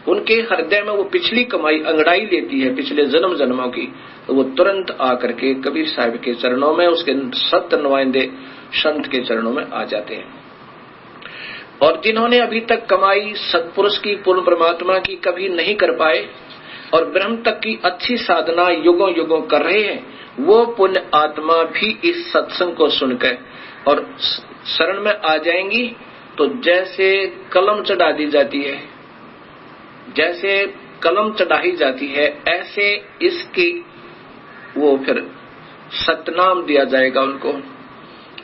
उनके हृदय में वो पिछली कमाई अंगड़ाई लेती है पिछले जन्म जन्मों की, तो वो तुरंत आकर के कबीर साहब के चरणों में, उसके सत्य नुमाइंदे संत के चरणों में आ जाते हैं। और जिन्होंने अभी तक कमाई सत्पुरुष की, पूर्ण परमात्मा की कभी नहीं कर पाए, और ब्रह्म तक की अच्छी साधना युगों युगों कर रहे हैं, वो पुण्य आत्मा भी इस सत्संग को सुनकर और शरण में आ जाएंगी। तो जैसे कलम चढ़ा दी जाती है, जैसे कलम चढ़ाई जाती है, ऐसे इसकी वो फिर सतनाम दिया जाएगा उनको,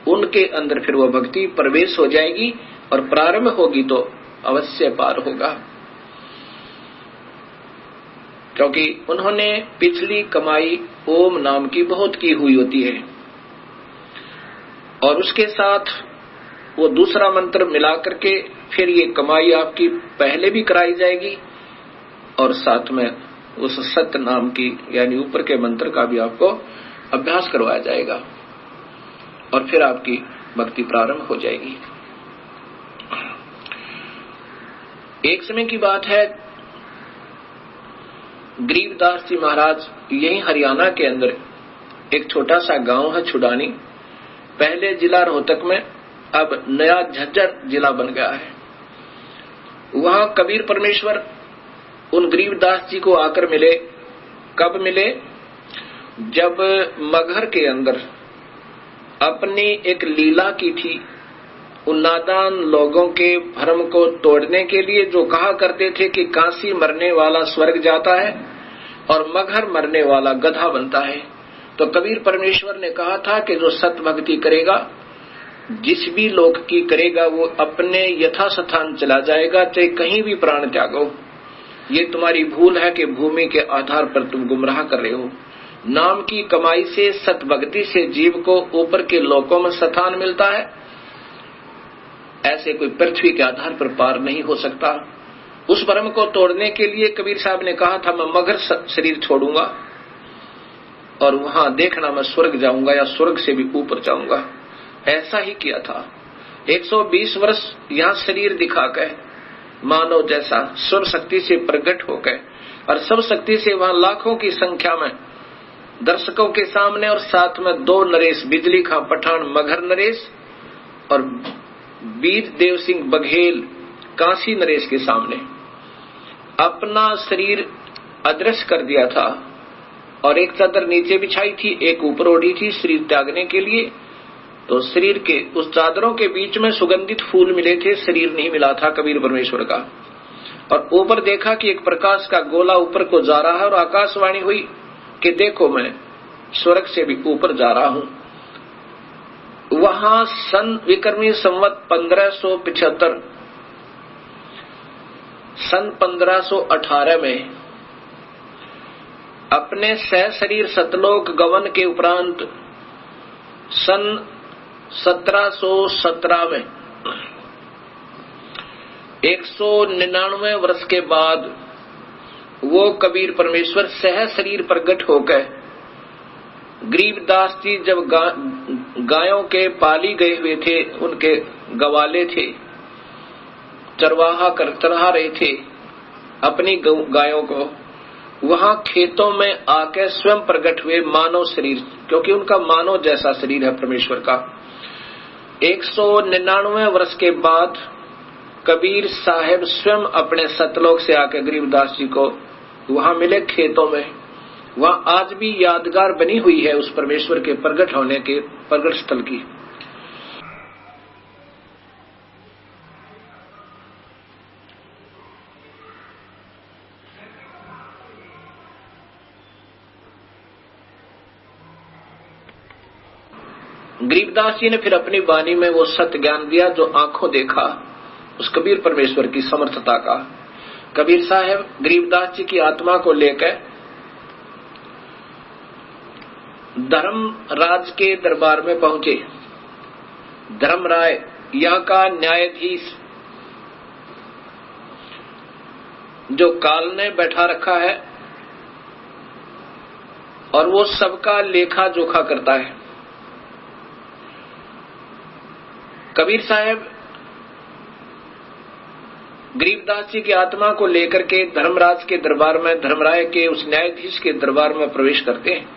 उनके अंदर फिर वो भक्ति प्रवेश हो जाएगी, और प्रारंभ होगी तो अवश्य पार होगा। क्योंकि उन्होंने पिछली कमाई ओम नाम की बहुत की हुई होती है, और उसके साथ वो दूसरा मंत्र मिला करके फिर ये कमाई आपकी पहले भी कराई जाएगी, और साथ में उस सत्य नाम की यानी ऊपर के मंत्र का भी आपको अभ्यास करवाया जाएगा, और फिर आपकी भक्ति प्रारंभ हो जाएगी। एक समय की बात है, गरीबदास जी महाराज यही हरियाणा के अंदर एक छोटा सा गांव है छुडानी, पहले जिला रोहतक में, अब नया झज्जर जिला बन गया है। वहां कबीर परमेश्वर उन गरीबदास जी को आकर मिले। कब मिले? जब मगहर के अंदर अपनी एक लीला की थी, उन नादान लोगों के भ्रम को तोड़ने के लिए, जो कहा करते थे कि काशी मरने वाला स्वर्ग जाता है और मगहर मरने वाला गधा बनता है। तो कबीर परमेश्वर ने कहा था कि जो सत भक्ति करेगा, जिस भी लोक की करेगा, वो अपने यथास्थान चला जाएगा, चाहे कहीं भी प्राण त्यागो। ये तुम्हारी भूल है कि भूमि के आधार पर तुम गुमराह कर रहे हो। नाम की कमाई से, सत भक्ति से जीव को ऊपर के लोकों में स्थान मिलता है। ऐसे कोई पृथ्वी के आधार पर पार नहीं हो सकता। उस भ्रम को तोड़ने के लिए कबीर साहब ने कहा था, मैं मगर शरीर छोड़ूंगा और वहां देखना मैं स्वर्ग जाऊंगा या स्वर्ग से भी ऊपर जाऊंगा। ऐसा ही किया था। 120 वर्ष यहाँ शरीर दिखाकर मानव जैसा सर्व शक्ति से प्रकट होकर, और सब शक्ति से वहां लाखों की संख्या में दर्शकों के सामने, और साथ में 2 नरेश, बिजली खां पठान मगहर नरेश और वीर देव सिंह बघेल काशी नरेश के सामने अपना शरीर अदृश्य कर दिया था, और एक चादर नीचे बिछाई थी, एक ऊपर ओढ़ी थी शरीर त्यागने के लिए। तो शरीर के उस चादरों के बीच में सुगंधित फूल मिले थे, शरीर नहीं मिला था कबीर परमेश्वर का। और ऊपर देखा कि एक प्रकाश का गोला ऊपर को जा रहा है, और आकाशवाणी हुई कि देखो मैं स्वर्ग से भी ऊपर जा रहा हूं। वहां सन विक्रमी संवत 1575, सन 1518 में अपने सह शरीर सतलोक गवन के उपरांत सन 1717 में 199 वर्ष के बाद वो कबीर परमेश्वर सह शरीर प्रकट होकर, गरीबदास जी जब गायों के पाली गए हुए थे, उनके गवाले थे, चरवाहा कर चरा रहे थे अपनी गायों को, वहां खेतों में आके स्वयं प्रकट हुए मानव शरीर, क्योंकि उनका मानव जैसा शरीर है परमेश्वर का। 199 वर्ष के बाद कबीर साहब स्वयं अपने सतलोक से आके गरीबदास जी को वहां मिले खेतों में। वहां आज भी यादगार बनी हुई है उस परमेश्वर के प्रकट होने के प्रकट स्थल की। गरीबदास जी ने फिर अपनी वाणी में वो सत्य ज्ञान दिया जो आंखों देखा, उस कबीर परमेश्वर की समर्थता का। कबीर साहब गरीबदास जी की आत्मा को लेकर धर्मराज के दरबार में पहुंचे। धर्मराय यहाँ का न्यायाधीश जो काल ने बैठा रखा है, और वो सबका लेखा जोखा करता है। कबीर साहब गरीबदास जी की आत्मा को लेकर के धर्मराज के दरबार में, धर्मराय के उस न्यायाधीश के दरबार में प्रवेश करते हैं,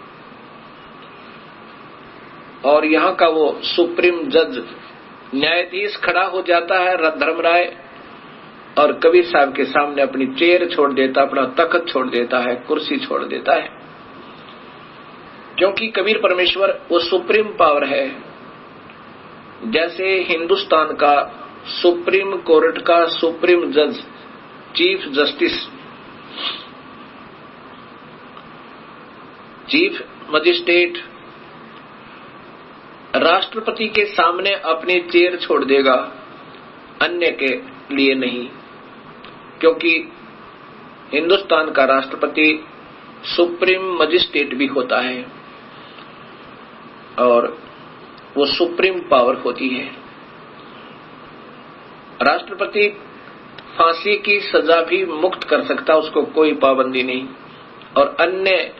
और यहाँ का वो सुप्रीम जज न्यायाधीश खड़ा हो जाता है धर्मराय, और कबीर साहब के सामने अपनी चेयर छोड़ देता, अपना तख्त छोड़ देता है, कुर्सी छोड़ देता है, क्योंकि कबीर परमेश्वर वो सुप्रीम पावर है। जैसे हिंदुस्तान का सुप्रीम कोर्ट का सुप्रीम जज, चीफ जस्टिस, चीफ मजिस्ट्रेट राष्ट्रपति के सामने अपनी चेयर छोड़ देगा, अन्य के लिए नहीं, क्योंकि हिंदुस्तान का राष्ट्रपति सुप्रीम मजिस्ट्रेट भी होता है और वो सुप्रीम पावर होती है। राष्ट्रपति फांसी की सजा भी मुक्त कर सकता, उसको कोई पाबंदी नहीं, और अन्य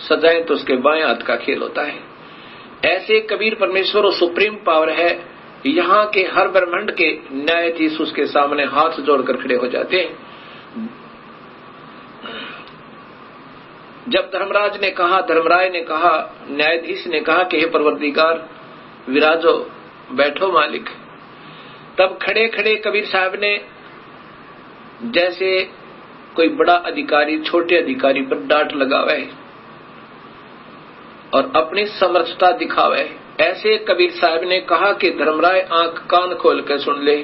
सजाएं तो उसके बाएं हाथ का खेल होता है। ऐसे कबीर परमेश्वर वो सुप्रीम पावर है, यहाँ के हर ब्रह्मांड के न्यायाधीश उसके सामने हाथ जोड़कर खड़े हो जाते हैं। जब धर्मराज ने कहा, धर्मराय ने कहा, न्यायाधीश ने कहा कि हे परवरदिगार विराजो, बैठो मालिक, तब खड़े खड़े कबीर साहब ने जैसे कोई बड़ा अधिकारी छोटे अधिकारी पर डांट लगावे और अपनी समर्थता दिखावे, ऐसे कबीर साहब ने कहा कि धर्मराय आंख कान खोल कर सुन ले,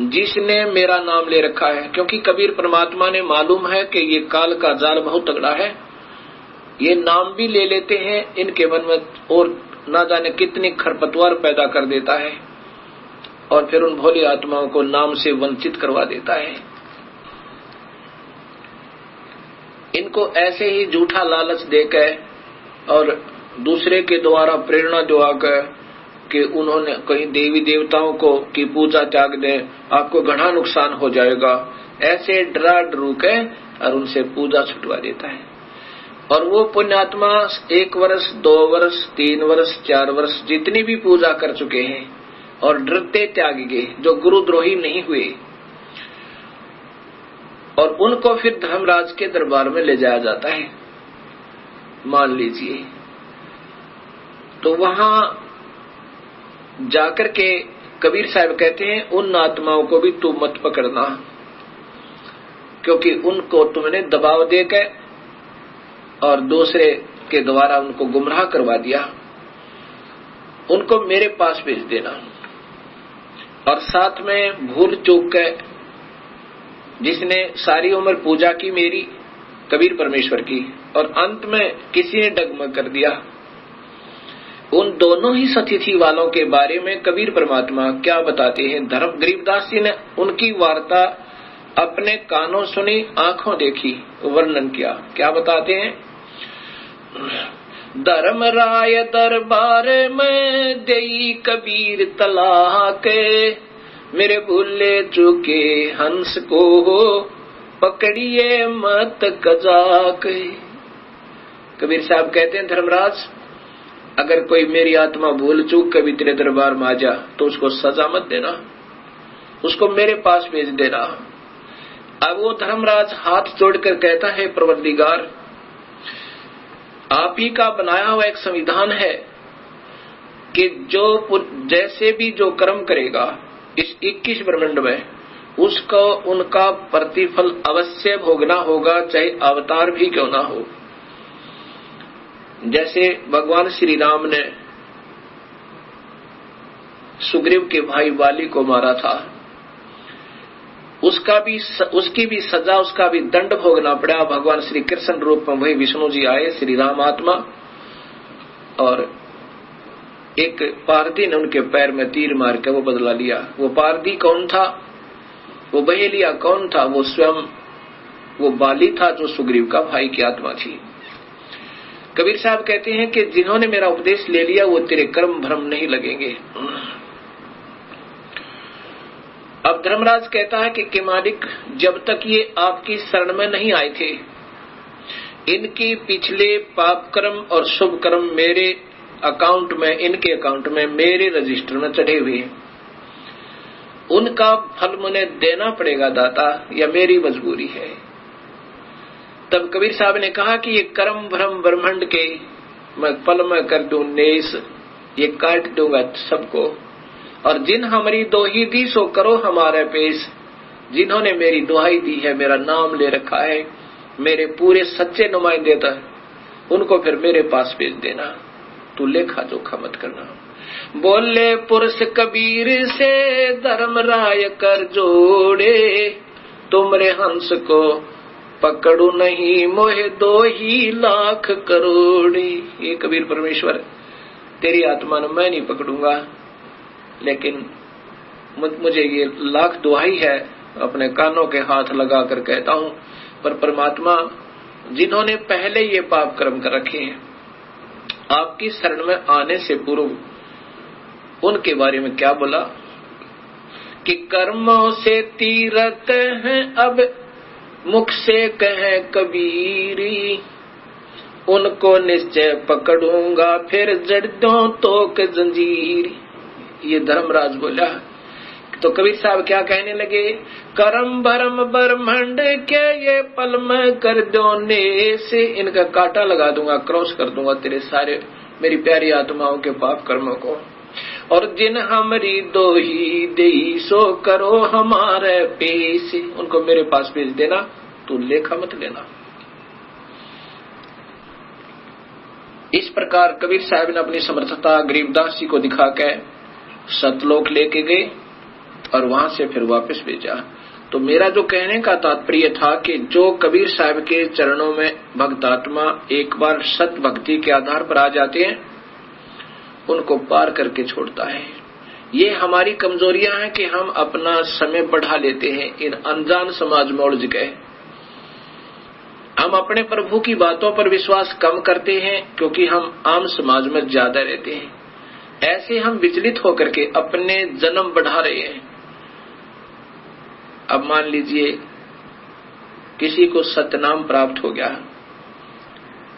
जिसने मेरा नाम ले रखा है। क्योंकि कबीर परमात्मा ने मालूम है कि ये काल का जाल बहुत तगड़ा है, ये नाम भी ले लेते हैं, इनके मन में और ना जाने कितनी खरपतवार पैदा कर देता है और फिर उन भोली आत्माओं को नाम से वंचित करवा देता है। इनको ऐसे ही झूठा लालच देकर और दूसरे के द्वारा प्रेरणा दिलाकर कि उन्होंने कहीं देवी देवताओं को की पूजा त्याग दें, आपको घना नुकसान हो जाएगा, ऐसे डरा डरू के और उनसे पूजा छुटवा देता है। और वो पुण्यात्मा 1 वर्ष 2 वर्ष 3 वर्ष 4 वर्ष जितनी भी पूजा कर चुके हैं और डरते त्यागी गए, जो गुरुद्रोही नहीं हुए, और उनको फिर धर्मराज के दरबार में ले जाया जाता है, मान लीजिए। तो वहां जाकर के कबीर साहब कहते हैं उन आत्माओं को भी तू मत पकड़ना, क्योंकि उनको तुमने दबाव देकर और दूसरे के द्वारा उनको गुमराह करवा दिया, उनको मेरे पास भेज देना। और साथ में भूल चूक के जिसने सारी उम्र पूजा की मेरी कबीर परमेश्वर की और अंत में किसी ने डगमग कर दिया, उन दोनों ही सतिथि वालों के बारे में कबीर परमात्मा क्या बताते हैं। धर्म गरीबदास जी ने उनकी वार्ता अपने कानों सुनी, आंखों देखी, वर्णन किया। क्या बताते हैं? धर्मराय दरबार में देई कबीर तलाक, मेरे भूले चुके हंस को पकड़िए मत कजाक। कबीर साहब कहते हैं धर्मराज, अगर कोई मेरी आत्मा भूल चूक कभी तेरे दरबार में आ जा तो उसको सजा मत देना, उसको मेरे पास भेज देना। अब वो धर्मराज हाथ जोड़कर कहता है परवरदिगार, आप ही का बनाया हुआ एक संविधान है कि जो जैसे भी जो कर्म करेगा इस 21 ब्रह्मांड में उसको उनका प्रतिफल अवश्य भोगना होगा, चाहे अवतार भी क्यों ना हो। जैसे भगवान श्री राम ने सुग्रीव के भाई वाली को मारा था, उसकी भी सजा, उसका भी दंड भोगना पड़ा। भगवान श्री कृष्ण रूप में वही विष्णु जी आए, श्री राम आत्मा, और एक पारधी ने उनके पैर में तीर मार के वो बदला लिया। वो पारधी कौन था? वो बहेलिया कौन था? वो स्वयं वो बाली था जो सुग्रीव का भाई की आत्मा थी। कबीर साहब कहते हैं कि जिन्होंने मेरा उपदेश ले लिया वो तेरे कर्म भ्रम नहीं लगेंगे। अब धर्मराज कहता है कि मालिक, जब तक ये आपकी शरण में नहीं आए थे, इनकी पिछले पाप कर्म और शुभ कर्म मेरे अकाउंट में, इनके अकाउंट में, मेरे रजिस्टर में चढ़े हुए हैं। उनका फल मुझे देना पड़ेगा दाता, या मेरी मजबूरी है। तब कबीर साहब ने कहा कि ये कर्म भ्रम ब्रह्मांड के मैं पल में कर दूं नेस, ये काट दूंगा सबको। और जिन हमारी दोही दी सो करो हमारे पेश, जिन्होंने मेरी दुहाई दी है, मेरा नाम ले रखा है, मेरे पूरे सच्चे नुमाइंदे था, उनको फिर मेरे पास भेज देना, तू लेखा जोखा मत करना। बोले पुरुष कबीर से धर्मराय कर जोड़े, तुमरे हंस को पकड़ू नहीं मोहे 2 लाख करोड़। ये कबीर परमेश्वर, तेरी आत्मा ने मैं नहीं पकड़ूंगा, लेकिन मुझे ये लाख दुहाई है, अपने कानों के हाथ लगाकर कहता हूं। पर परमात्मा जिन्होंने पहले ये पाप कर्म कर रखे हैं, आपकी शरण में आने से पूर्व उनके बारे में क्या बोला कि कर्मों से तीरथ हैं अब मुख से कहे कबीरी, उनको निश्चय पकड़ूंगा फिर जड़ दूं तोक जंजीर। ये धर्मराज बोला। तो कबीर साहब क्या कहने लगे, करम भरम ब्रह्मंड के ये पल में कर दो ने से, इनका काटा लगा दूंगा, क्रॉस कर दूंगा तेरे सारे मेरी प्यारी आत्माओं के पाप कर्मों को। और जिन हमारी दो ही दे सो करो हमारे पेश, उनको मेरे पास भेज देना, तू लेखा मत लेना। इस प्रकार कबीर साहब ने अपनी समर्थता गरीबदास जी को दिखा के सतलोक लेके गए और वहां से फिर वापस भेजा। तो मेरा जो कहने का तात्पर्य था कि जो कबीर साहब के चरणों में भक्तात्मा एक बार सत भक्ति के आधार पर आ जाते हैं, उनको पार करके छोड़ता है। ये हमारी कमजोरियां हैं कि हम अपना समय बढ़ा लेते हैं, इन अनजान समाज में उलझ गए। हम अपने प्रभु की बातों पर विश्वास कम करते हैं क्योंकि हम आम समाज में ज्यादा रहते हैं। ऐसे हम विचलित होकर के अपने जन्म बढ़ा रहे हैं। अब मान लीजिए किसी को सतनाम प्राप्त हो गया,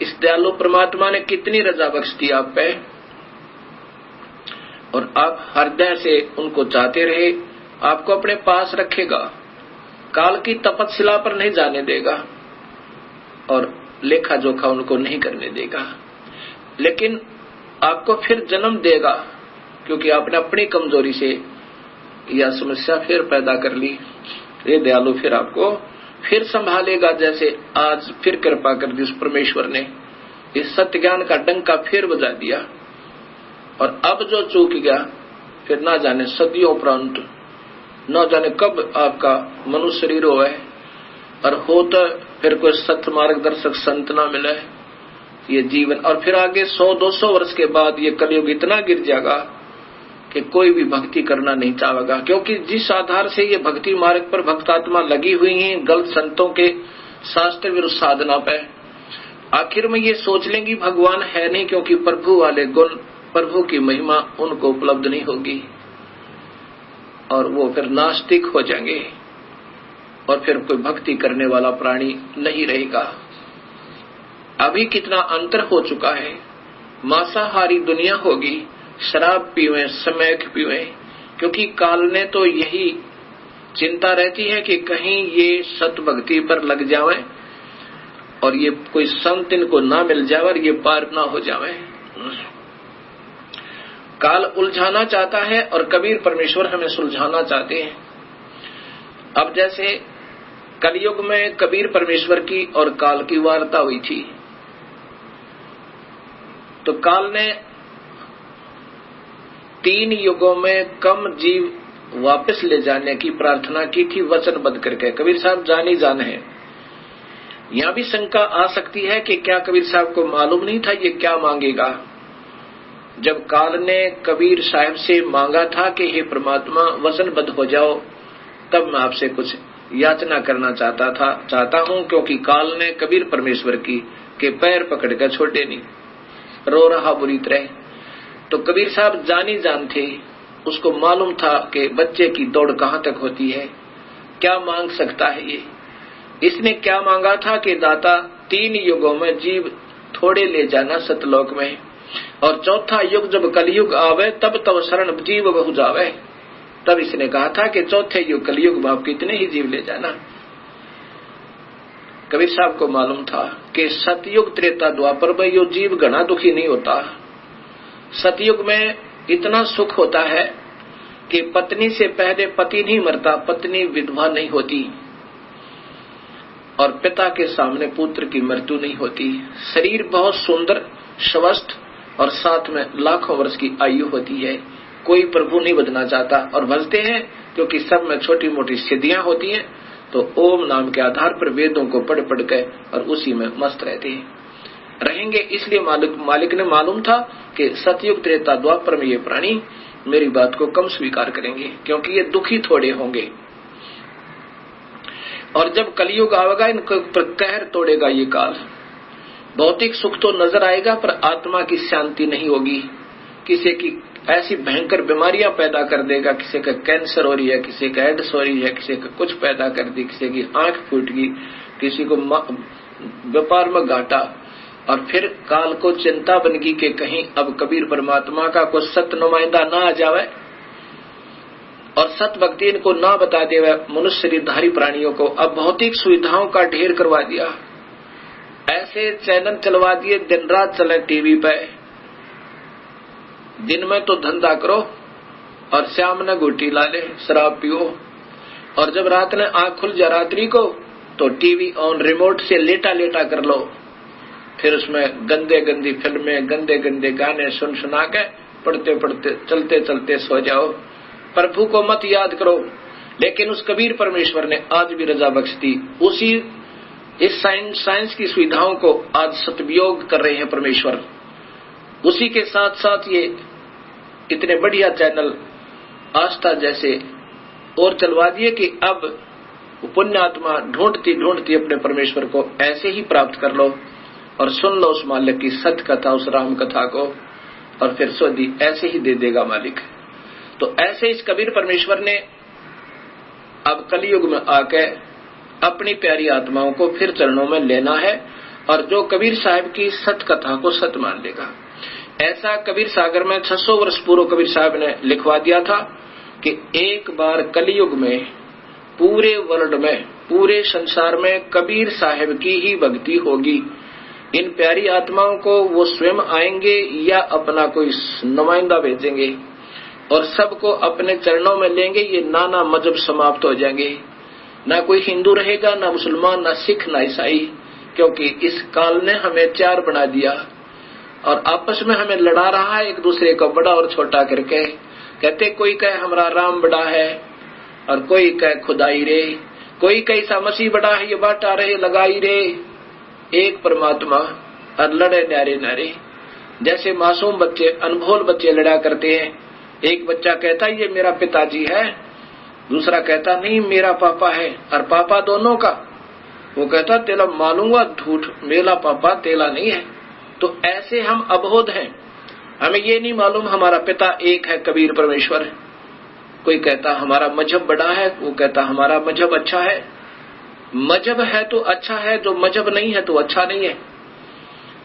इस दयालु परमात्मा ने कितनी रजा बख्श दी आप पे, और आप हृदय से उनको चाहते रहे, आपको अपने पास रखेगा, काल की तपस्या पर नहीं जाने देगा और लेखा जोखा उनको नहीं करने देगा, लेकिन आपको फिर जन्म देगा क्योंकि आपने अपनी कमजोरी से यह समस्या फिर पैदा कर ली। ये दयालु फिर आपको फिर संभालेगा, जैसे आज फिर कृपा कर दी उस परमेश्वर ने, इस सत्य ज्ञान का डंका फिर बजा दिया। और अब जो चूक गया फिर ना जाने सदियों उपरांत, न जाने कब आपका मनुष्य शरीर होवे और हो तो फिर कोई सत्य मार्गदर्शक संत ना मिले ये जीवन, और फिर आगे 100-200 वर्ष के बाद ये कलयुग इतना गिर जाएगा कि कोई भी भक्ति करना नहीं चाहेगा, क्योंकि जिस आधार से ये भक्ति मार्ग पर भक्तात्मा लगी हुई है गलत संतों के शास्त्र विरुद्ध साधना पे, आखिर में ये सोच लेंगी भगवान है नहीं, क्योंकि प्रभु वाले गुण, प्रभु की महिमा उनको उपलब्ध नहीं होगी और वो फिर नास्तिक हो जाएंगे और फिर कोई भक्ति करने वाला प्राणी नहीं रहेगा। अभी कितना अंतर हो चुका है, मांसाहारी दुनिया होगी, शराब पीवे, समैक पीवे, क्योंकि काल ने तो यही चिंता रहती है कि कहीं ये सत भक्ति पर लग जावे और ये कोई संत इनको ना मिल जावे और ये पार ना हो जावे। काल उलझाना चाहता है और कबीर परमेश्वर हमें सुलझाना चाहते हैं। अब जैसे कलयुग में कबीर परमेश्वर की और काल की वार्ता हुई थी, तो काल ने 3 युगों में कम जीव वापस ले जाने की प्रार्थना की थी वचनबद्ध करके। कबीर साहब जान ही जान है। यहां भी शंका आ सकती है कि क्या कबीर साहब को मालूम नहीं था ये क्या मांगेगा। जब काल ने कबीर साहब से मांगा था कि हे परमात्मा वचनबद्ध हो जाओ, तब मैं आपसे कुछ याचना करना चाहता हूं, क्योंकि काल ने कबीर परमेश्वर की के पैर पकड़ कर छोड़े नहीं, रो रहा बुरी तरह। तो कबीर साहब जानी जान थे, उसको मालूम था कि बच्चे की दौड़ कहां तक होती है, क्या मांग सकता है ये। इसने क्या मांगा था कि दाता 3 युगों में जीव थोड़े ले जाना सतलोक में, और चौथा युग जब कलयुग आवे तब तब शरण जीव बहु जावे। तब इसने कहा था कि चौथे युग कलयुग बाप कितने ही जीव ले जाना। कबीर साहब को मालूम था कि सतयुग त्रेता द्वापर में यो जीव घना दुखी नहीं होता। सतयुग में इतना सुख होता है कि पत्नी से पहले पति नहीं मरता, पत्नी विधवा नहीं होती, और पिता के सामने पुत्र की मृत्यु नहीं होती। शरीर बहुत सुंदर स्वस्थ और साथ में लाखों वर्ष की आयु होती है। कोई प्रभु नहीं बदलना चाहता, और भजते हैं क्योंकि सब में छोटी मोटी सिद्धियां होती हैं, तो ओम नाम के आधार पर वेदों को पढ़ पढ़ के और उसी में मस्त रहते हैं रहेंगे। इसलिए मालिक ने मालूम था कि सतयुग त्रेता द्वापर में ये प्राणी मेरी बात को कम स्वीकार करेंगे, क्योंकि ये दुखी थोड़े होंगे। और जब कलयुग आवेगा इनको कहर तोड़ेगा ये काल। भौतिक सुख तो नजर आएगा पर आत्मा की शांति नहीं होगी। किसी की ऐसी भयंकर बीमारियां पैदा कर देगा, किसी का कैंसर हो रही है, किसी का एड्स हो रही है, किसी का कुछ पैदा कर दी, किसी की आंख फूट गई, किसी को व्यापार में घाटा। और फिर काल को चिंता बन गई कि कहीं अब कबीर परमात्मा का कोई सत नुमाइंदा ना आ जावे और सत भक्ति इनको ना बता देवे मनुष्य शरीरधारी प्राणियों को। अब भौतिक सुविधाओं का ढेर करवा दिया, ऐसे चैनल चलवा दिए दिन रात चले टीवी पे। दिन में तो धंधा करो और शाम ने गुटी ला ले, शराब पियो, और जब रात ने आंख खुल जा रात्रि को तो टीवी ऑन रिमोट से लेटा लेटा कर लो। फिर उसमें गंदे गंदी फिल्में, गंदे गंदे गाने सुन सुना के पढ़ते पढ़ते चलते चलते सो जाओ। प्रभु को मत याद करो। लेकिन उस कबीर परमेश्वर ने आज भी रजा बख्श दी। उसी इस साइंस की सुविधाओं को आज सदुपयोग कर रहे हैं परमेश्वर। उसी के साथ साथ ये इतने बढ़िया चैनल आस्था जैसे और चलवा दिए कि अब पुण्यात्मा ढूंढती ढूंढती अपने परमेश्वर को ऐसे ही प्राप्त कर लो और सुन लो उस मालिक की सत्य कथा, उस राम कथा को, और फिर सोदी ऐसे ही दे देगा मालिक। तो ऐसे इस कबीर परमेश्वर ने अब कलयुग में आके अपनी प्यारी आत्माओं को फिर चरणों में लेना है और जो कबीर साहब की सत्य कथा को सत्य मान लेगा। ऐसा कबीर सागर में 600 वर्ष पूर्व कबीर साहब ने लिखवा दिया था कि एक बार कलयुग में पूरे वर्ल्ड में, पूरे संसार में कबीर साहब की ही भक्ति होगी। इन प्यारी आत्माओं को वो स्वयं आएंगे या अपना कोई नुमाइंदा भेजेंगे और सबको अपने चरणों में लेंगे। ये नाना मजहब समाप्त हो जाएंगे, ना कोई हिंदू रहेगा, ना मुसलमान, ना सिख, ना ईसाई, क्योंकि इस काल ने हमें चार बना दिया और आपस में हमें लड़ा रहा है एक दूसरे को बड़ा और छोटा करके। कहते कोई कहे हमारा राम बड़ा है और कोई कहे खुदाई रे, कोई कहे ईसा मसीह बड़ा है, ये बाटा रहे लगाई रे। एक परमात्मा और लड़े न्यारे न्यारे। जैसे मासूम बच्चे, अनभोल बच्चे लड़ा करते हैं। एक बच्चा कहता ये मेरा पिताजी है, दूसरा कहता नहीं मेरा पापा है, और पापा दोनों का। वो कहता तेला मालूंगा झूठ, मेरा पापा तेला नहीं है। तो ऐसे हम अबोध हैं, हमें ये नहीं मालूम हमारा पिता एक है कबीर परमेश्वर। कोई कहता हमारा मजहब बड़ा है, वो कहता हमारा मजहब अच्छा है। मजहब है तो अच्छा है, जो मजहब नहीं है तो अच्छा नहीं है।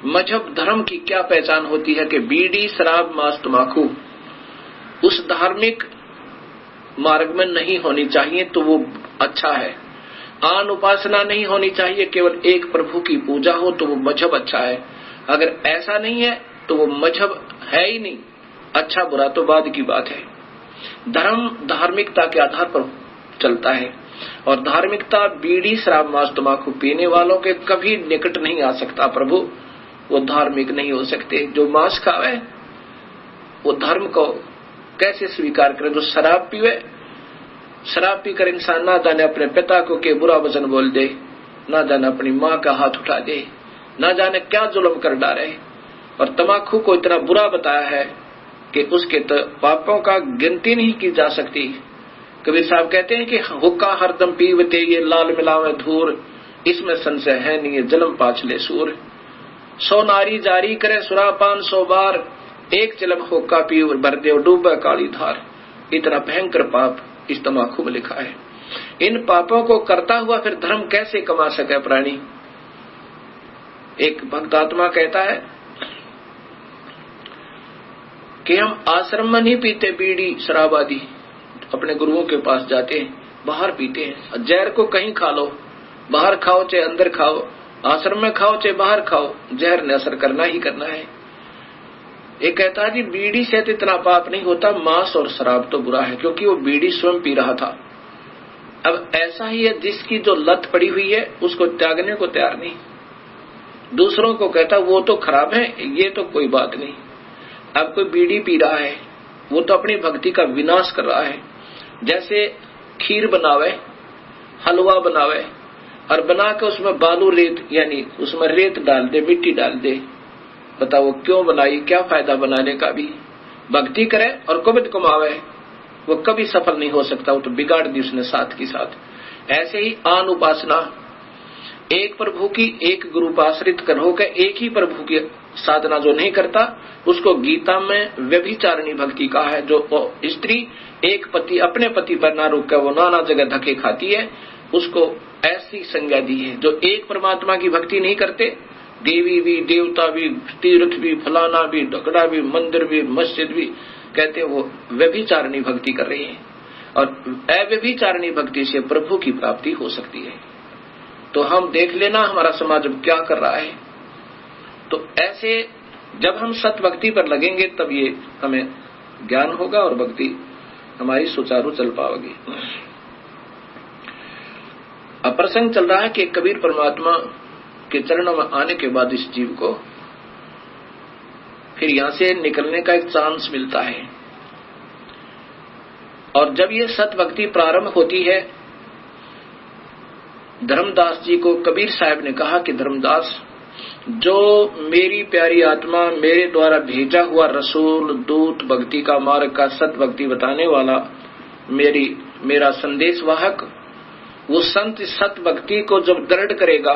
मजहब धर्म की क्या पहचान होती है कि बीड़ी, शराब, मांस, तम्बाकू उस धार्मिक मार्ग में नहीं होनी चाहिए तो वो अच्छा है। आन उपासना नहीं होनी चाहिए, केवल एक प्रभु की पूजा हो तो वो मजहब अच्छा है। अगर ऐसा नहीं है तो वो मजहब है ही नहीं। अच्छा बुरा तो बाद की बात है। धर्म धार्मिकता के आधार पर चलता है और धार्मिकता बीड़ी, शराब, मांस, तम्बाकू पीने वालों के कभी निकट नहीं आ सकता। प्रभु वो धार्मिक नहीं हो सकते। जो मांस खावे वो धर्म को कैसे स्वीकार करे। जो शराब पीवे, शराब पीकर इंसान ना जाने अपने पिता को के बुरा वचन बोल दे, ना जाने अपनी माँ का हाथ उठा दे, ना जाने क्या जुल्म कर डाले। और तम्बाकू को इतना बुरा बताया है कि उसके पापों का गिनती नहीं की जा सकती। कबीर साहब कहते हैं कि हुक्का हरदम पीवते ये लाल मिलावे धूर, इसमें संशय है नहीं ये जन्म पाछले सूर। 100 नारी जारी करे सुरापान 100 बार, एक चिलम हुक्का पी भर दे डूबे काली धार। इतना भयंकर पाप इस तम्बाकू में लिखा है। इन पापों को करता हुआ फिर धर्म कैसे कमा सके प्राणी। एक भक्तात्मा कहता है कि हम आश्रम में नहीं पीते बीड़ी शराब आदि, अपने गुरुओं के पास जाते हैं बाहर पीते हैं। जहर को कहीं खा लो, बाहर खाओ चाहे अंदर खाओ, आश्रम में खाओ चाहे बाहर खाओ, जहर ने असर करना ही करना है। एक कहता है जी बीड़ी से तो इतना पाप नहीं होता, मांस और शराब तो बुरा है, क्योंकि वो बीड़ी स्वयं पी रहा था। अब ऐसा ही है जिसकी जो लत पड़ी हुई है उसको त्यागने को तैयार नहीं। दूसरों को कहता वो तो खराब है, ये तो कोई बात नहीं। अब कोई बीड़ी पी रहा है वो तो अपनी भक्ति का विनाश कर रहा है। जैसे खीर बनावे, हलवा बनावे और बना के उसमें बालू रेत यानी उसमें रेत डाल दे, मिट्टी डाल दे, बताओ वो क्यों बनाई, क्या फायदा बनाने का भी। भक्ति करे और कुबित कमावे वो कभी सफल नहीं हो सकता, वो तो बिगाड़ दी उसने साथ की साथ। ऐसे ही आन उपासना, एक प्रभु की एक गुरु पर आश्रित कर होकर एक ही प्रभु की साधना जो नहीं करता उसको गीता में व्यभिचारिणी भक्ति कहा है। जो स्त्री एक पति अपने पति पर ना रुक कर वो नाना जगह धक्के खाती है, उसको ऐसी संज्ञा दी है। जो एक परमात्मा की भक्ति नहीं करते, देवी भी, देवता भी, तीर्थ भी, फलाना भी, ढकड़ा भी, मंदिर भी, मस्जिद भी, कहते वो व्यभिचारिणी भक्ति कर रही है। और अव्यभिचारिणी भक्ति से प्रभु की प्राप्ति हो सकती है। तो हम देख लेना हमारा समाज अब क्या कर रहा है। तो ऐसे जब हम सत भक्ति पर लगेंगे तब ये हमें ज्ञान होगा और भक्ति हमारी सुचारू चल पाएगी। अब प्रसंग चल रहा है कि कबीर परमात्मा के चरणों में आने के बाद इस जीव को फिर यहां से निकलने का एक चांस मिलता है। और जब ये सत भक्ति प्रारंभ होती है, धर्मदास जी को कबीर साहब ने कहा कि धर्मदास, जो मेरी प्यारी आत्मा मेरे द्वारा भेजा हुआ रसूल दूत भक्ति का मार्ग का सत भक्ति बताने वाला मेरा संदेश वाहक, वो संत सत भक्ति को जब दृढ़ करेगा,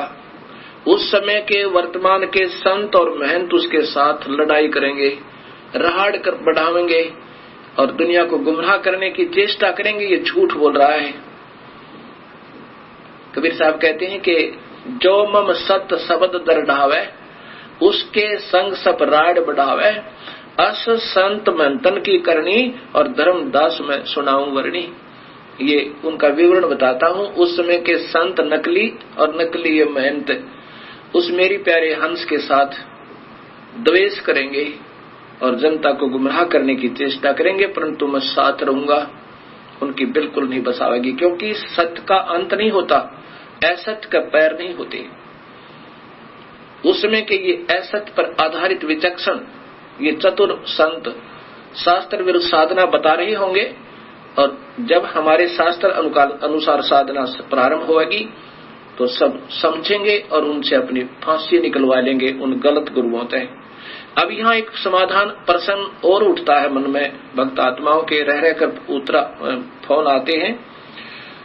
उस समय के वर्तमान के संत और महंत उसके साथ लड़ाई करेंगे, रहाड़ कर बढ़ावेंगे और दुनिया को गुमराह करने की चेष्टा करेंगे। ये झूठ बोल रहा है। कबीर साहब कहते हैं कि जो मम सत शब्द दरढ़ावे, उसके संग सप राड बढ़ावे, अस संत मंथन की करनी और धर्मदास में सुनाऊं वर्णी। ये उनका विवरण बताता हूं। उस समय के संत नकली और नकली ये महंत उस मेरी प्यारे हंस के साथ द्वेष करेंगे और जनता को गुमराह करने की चेष्टा करेंगे, परंतु मैं साथ रहूंगा, उनकी बिल्कुल नहीं बसावेगी। क्योंकि सत्य का अंत नहीं होता, असत्य का पैर नहीं होते। उस समय के ये असत्य पर आधारित विचक्षण ये चतुर संत शास्त्र विरुद्ध साधना बता रहे होंगे, और जब हमारे शास्त्र अनुसार साधना प्रारंभ होगी तो सब समझेंगे और उनसे अपनी फांसी निकलवा लेंगे उन गलत गुरुओं तय। अब यहाँ एक समाधान प्रश्न और उठता है मन में, भक्त आत्माओं के रह कर फोन आते हैं,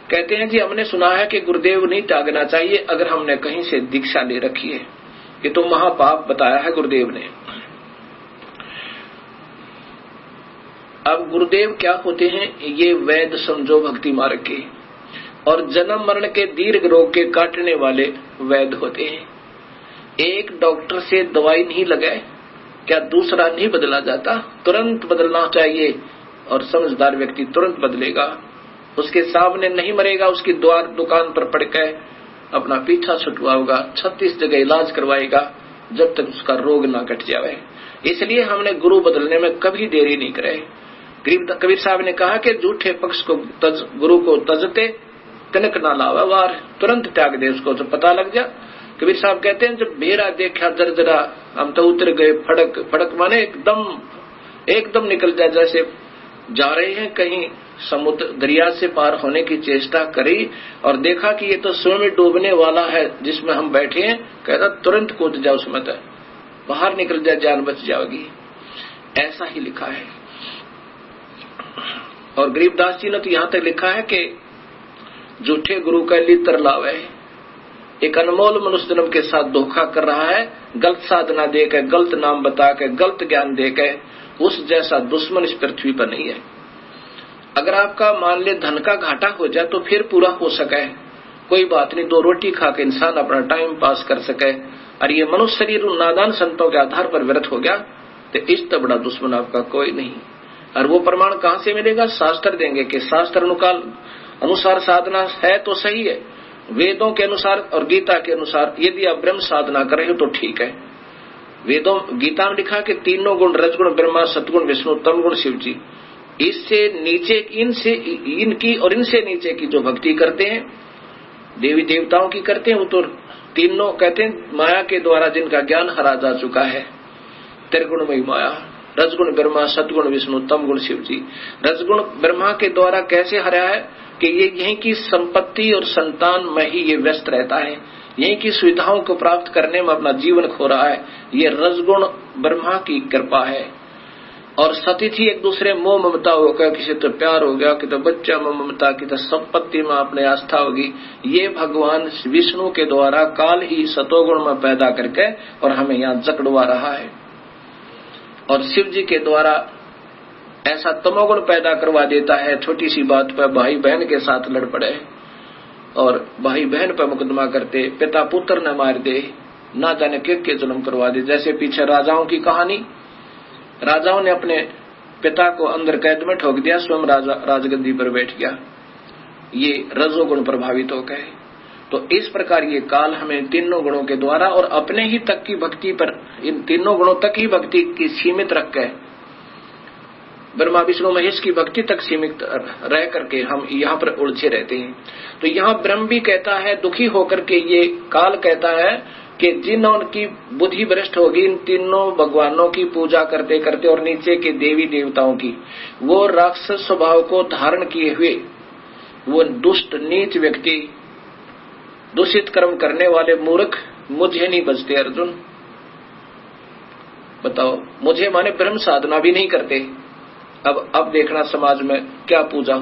कहते हैं जी हमने सुना है कि गुरुदेव नहीं त्यागना चाहिए अगर हमने कहीं से दीक्षा ले रखी है, ये तो महापाप बताया है गुरुदेव ने। अब गुरुदेव क्या होते हैं? ये वैद्य समझो भक्ति मार्ग के, और जन्म मरण के दीर्घ रोग के काटने वाले वैद्य होते हैं। एक डॉक्टर से दवाई नहीं लगाए क्या दूसरा नहीं बदला जाता? तुरंत बदलना चाहिए और समझदार व्यक्ति तुरंत बदलेगा। उसके सामने नहीं मरेगा, उसकी दुकान पर पड़ के अपना पीछा छुटवाएगा, 36 जगह इलाज करवाएगा जब तक उसका रोग ना कट जाए। इसलिए हमने गुरु बदलने में कभी देरी नहीं करे। कबीर साहब ने कहा कि झूठे पक्ष को गुरु को तजते कनक ना लावा वार, तुरंत त्याग दे उसको जब पता लग जा। कबीर साहब कहते हैं जब भेड़ा देखा जर्जरा हम तो उतर गए फड़क। फड़क माने एकदम निकल जाए, जैसे जा रहे हैं कहीं समुद्र दरिया से पार होने की चेष्टा करी और देखा कि ये तो स्वयं डूबने वाला है जिसमें हम बैठे हैं, कहता तुरंत कूद जाओ उसमें, बाहर निकल जाए, जान बच जाएगी। ऐसा ही लिखा है। और गरीबदास जी ने तो यहां तक लिखा है कि झूठे गुरु का लित्र लावे, एक अनमोल मनुष्य जन्म के साथ धोखा कर रहा है, गलत साधना देकर, गलत नाम बताकर, गलत ज्ञान देकर, उस जैसा दुश्मन इस पृथ्वी पर नहीं है। अगर आपका मान ले धन का घाटा हो जाए तो फिर पूरा हो सके, कोई बात नहीं, 2 रोटी खा के इंसान अपना टाइम पास कर सके, और ये मनुष्य शरीर उन नादान संतों के आधार पर व्यर्थ हो गया तो इस तो बड़ा दुश्मन आपका कोई नहीं। और वो प्रमाण कहां से मिलेगा? शास्त्र देंगे कि शास्त्र अनुसार साधना है तो सही है, वेदों के अनुसार और गीता के अनुसार यदि आप ब्रह्म साधना कर रहे हो तो ठीक है। वेदों गीता में लिखा कि तीनों गुण रजगुण ब्रह्मा, सतगुण विष्णु, तम गुण शिव जी, इससे नीचे इनकी और इनसे नीचे की जो भक्ति करते हैं देवी देवताओं की करते हैं, वो तो तीनों कहते हैं माया के द्वारा जिनका ज्ञान हरा जा चुका है, त्रिगुणमयी माया, रजगुण ब्रह्मा, सतगुण विष्णु, तम गुण शिव जी। रजगुण ब्रह्मा के द्वारा कैसे हरा है कि ये यहीं की संपत्ति और संतान में ही ये व्यस्त रहता है, यहीं की सुविधाओं को प्राप्त करने में अपना जीवन खो रहा है, ये रजगुण ब्रह्मा की कृपा है। और सतिथि एक दूसरे मोह ममता हो गया, किसी तो प्यार हो गया, कि तो बच्चा में ममता, की तो संपत्ति में अपने आस्था होगी। ये भगवान विष्णु के द्वारा काल ही सतोगुण में पैदा करके और हमें यहाँ जकड़वा रहा है। और शिव जी के द्वारा ऐसा तमोगुण पैदा करवा देता है, छोटी सी बात पर भाई बहन के साथ लड़ पड़े और भाई बहन पर मुकदमा करते, पिता पुत्र न मार दे, ना जाने के जुल्म करवा दे। जैसे पीछे राजाओं की कहानी, राजाओं ने अपने पिता को अंदर कैद में ठोक दिया, स्वयं राजगद्दी पर बैठ गया, ये रजोगुण प्रभावित हो गए। तो इस प्रकार ये काल हमें तीनों गुणों के द्वारा और अपने ही तक की भक्ति पर, इन तीनों गुणों तक ही भक्ति की सीमित रख के, ब्रह्मा विष्णु महेश की भक्ति तक सीमित रह करके हम यहाँ पर उलझे रहते हैं। तो यहाँ ब्रह्म भी कहता है, दुखी होकर के ये काल कहता है कि जिन्हों की बुद्धि भ्रष्ट होगी इन तीनों भगवानों की पूजा करते करते और नीचे के देवी देवताओं की, वो राक्षस स्वभाव को धारण किए हुए वो दुष्ट नीच व्यक्ति, दूषित कर्म करने वाले मूर्ख मुझे नहीं बचते। अर्जुन बताओ, मुझे माने ब्रह्म साधना भी नहीं करते। अब देखना समाज में क्या पूजा